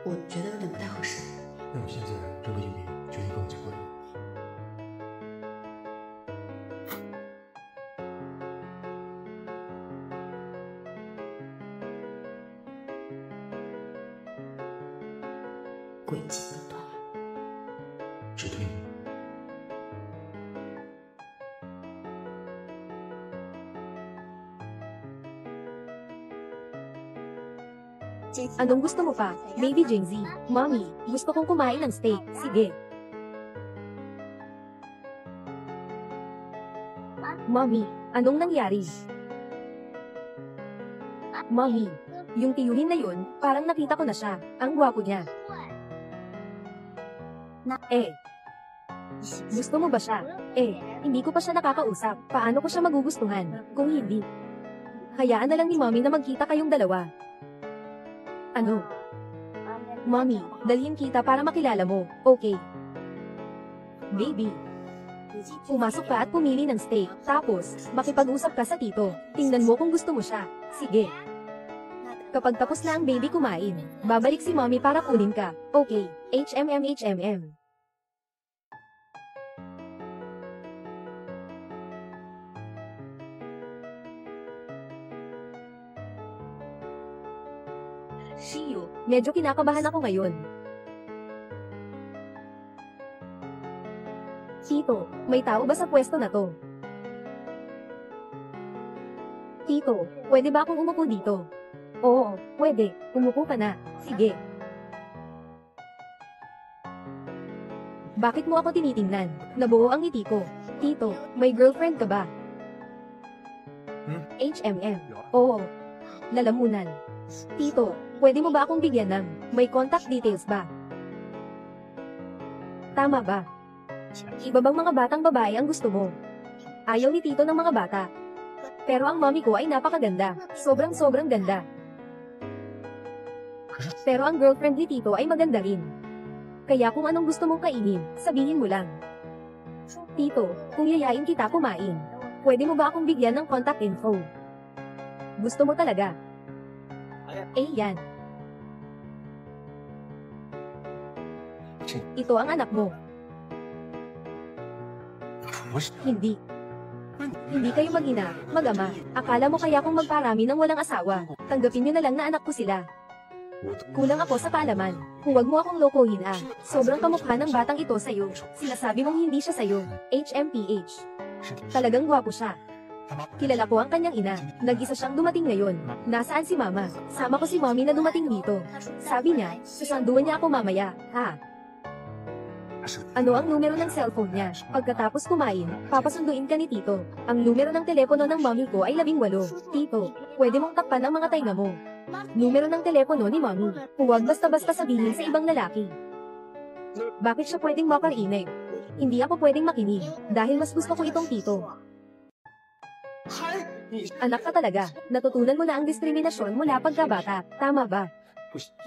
我觉得有点不太合适。那你现在扔了硬币，决定跟我结婚了？诡计多端，只对你。Anong gusto mo pa, baby Jingzi? Mommy, gusto kong kumain ng steak. Sige. Mommy, anong nangyari? Mommy, yung tiyuhin na yun, parang nakita ko na siya. Ang gwapo niya. Gusto mo ba siya? Hindi ko pa siya nakakausap. Paano ko siya magugustuhan? Kung hindi, hayaan na lang ni Mommy na magkita kayong dalawa. Ano? Mommy, dalhin kita para makilala mo, okay? Baby. Pumasok ka at pumili ng steak, tapos, makipag-usap ka sa tito. Tingnan mo kung gusto mo siya. Sige. Kapag tapos na ang baby kumain, babalik si Mommy para kunin ka, okay? HMM. Shio, medyo kinakabahan ako ngayon. Tito, may tao ba sa pwesto na to? Tito, pwede ba akong umupo dito? Oo, pwede. Umupo ka na. Sige. Bakit mo ako tinitingnan? Nabuo ang ngiti ko. Tito, may girlfriend ka ba? HMM. Oo. Lalamunan. Tito, pwede mo ba akong bigyan ng may contact details ba? Tama ba? Iba bang mga batang babae ang gusto mo? Ayaw ni Tito ng mga bata. Pero ang mommy ko ay napakaganda. Sobrang ganda. Pero ang girlfriend ni Tito ay maganda rin. Kaya kung anong gusto mong kainin, sabihin mo lang. Tito, kung yayain kita kumain, pwede mo ba akong bigyan ng contact info? Gusto mo talaga? Eh yan. Ito ang anak mo. Hindi. Hindi kayo mag-ina, mag-ama. Akala mo kaya kung magparami ng walang asawa. Tanggapin nyo na lang na anak ko sila. Kulang ako sa kaalaman. Huwag mo akong lokohin ah. Sobrang kamukha ng batang ito sa'yo. Sinasabi mong hindi siya sa'yo. HMPH. Talagang gwapo siya. Kilala ko ang kanyang ina. Nag-isa siyang dumating ngayon. Nasaan si mama? Sama ko si mommy na dumating dito. Sabi niya, susunduan niya ako mamaya. Ha? Ano ang numero ng cellphone niya? Pagkatapos kumain, papasunduin ka ni Tito. Ang numero ng telepono ng mommy ko ay 18. Tito, pwede mong takpan ang mga tainga mo. Numero ng telepono ni mommy. Huwag basta-basta sabihin sa ibang lalaki. Bakit siya pwedeng makarinig? Hindi ako pwedeng makinig, dahil mas gusto ko itong Tito. Anak ka talaga. Natutunan mo na ang diskriminasyon mula pagkabata. Tama ba?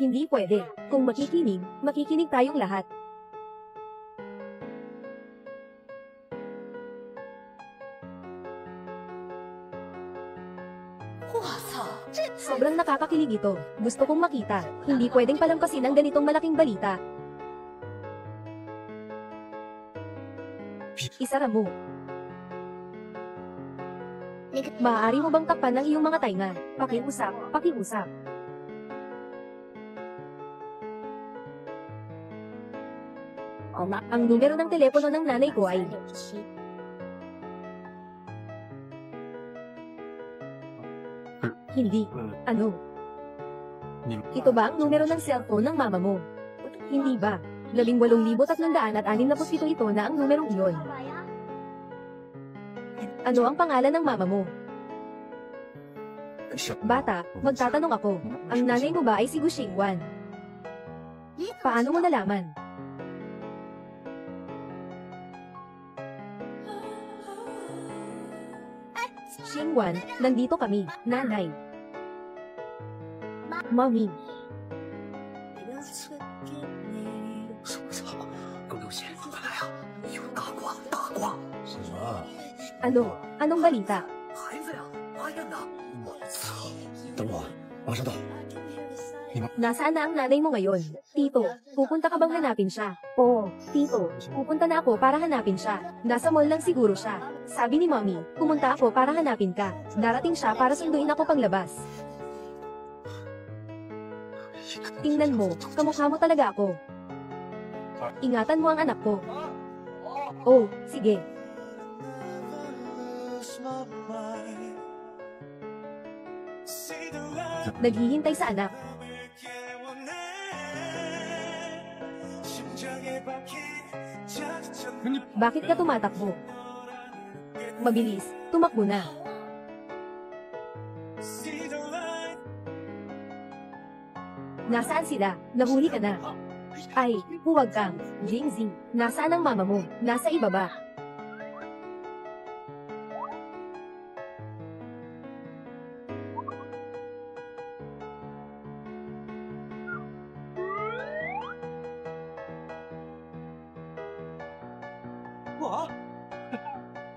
Hindi pwede. Kung makikinig tayong lahat. Sobrang nakakakilig ito. Gusto kong makita. Hindi pwedeng palampasin ang ganitong malaking balita. Isara mo. Maaari mo bang takpan ng iyong mga tainga? Pakiusap, pakiusap. Ang numero ng telepono ng nanay ko ay... Hindi. Ano? Ito ba ang numero ng cellphone ng mama mo? Hindi ba? 18,367 ito na ang numerong iyon. Ano ang pangalan ng mama mo? Bata, magtatanong ako. Ang nanay mo ba ay si Gu Xingwan? Paano mo nalaman? Xingwan, nandito kami, nanay. Mommy. 够流血，快来啊！有大瓜，大瓜！ 什么？ Ano? Anong balita? 孩子呀，阿燕呢？我操！ 等我，马上到。 Nasaan na ang nanay mo ngayon? Tito, pupunta ka bang hanapin siya? Oo, Tito, pupunta na ako para hanapin siya. Nasa mall lang siguro siya. Sabi ni Mommy, pumunta ako para hanapin ka. Darating siya para sunduin ako paglabas. Tingnan mo, kamukha mo talaga ako. Ingatan mo ang anak ko. Oh, sige. Naghihintay sa anak. Bakit ka tumatakbo? Mabilis, tumakbo na. Nasaan sila? Nahuli ka na. Ay, huwag kang, Jingzi. Nasaan ang mama mo? Nasa ibaba.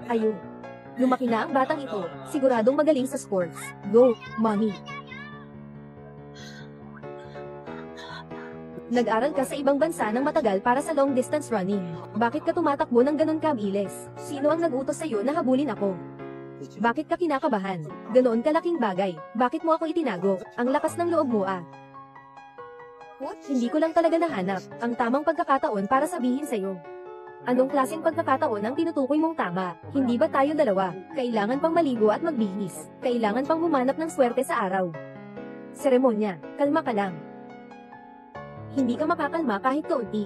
Ayun. Lumaki na ang batang ito. Siguradong magaling sa sports. Go, mommy. Nag-aral ka sa ibang bansa ng matagal para sa long distance running. Bakit ka tumatakbo ng ganun kabilis? Sino ang nag-utos sa'yo na habulin ako? Bakit ka kinakabahan? Ganoon kalaking bagay. Bakit mo ako itinago? Ang lakas ng loob mo ah. Hindi ko lang talaga nahanap ang tamang pagkakataon para sabihin sa'yo. Anong klaseng pagkakataon ang tinutukoy mong tama? Hindi ba tayo dalawa? Kailangan pang maligo at magbihis. Kailangan pang humanap ng swerte sa araw. Seremonya, kalma ka lang. Hindi ka makakalma kahit kaunti.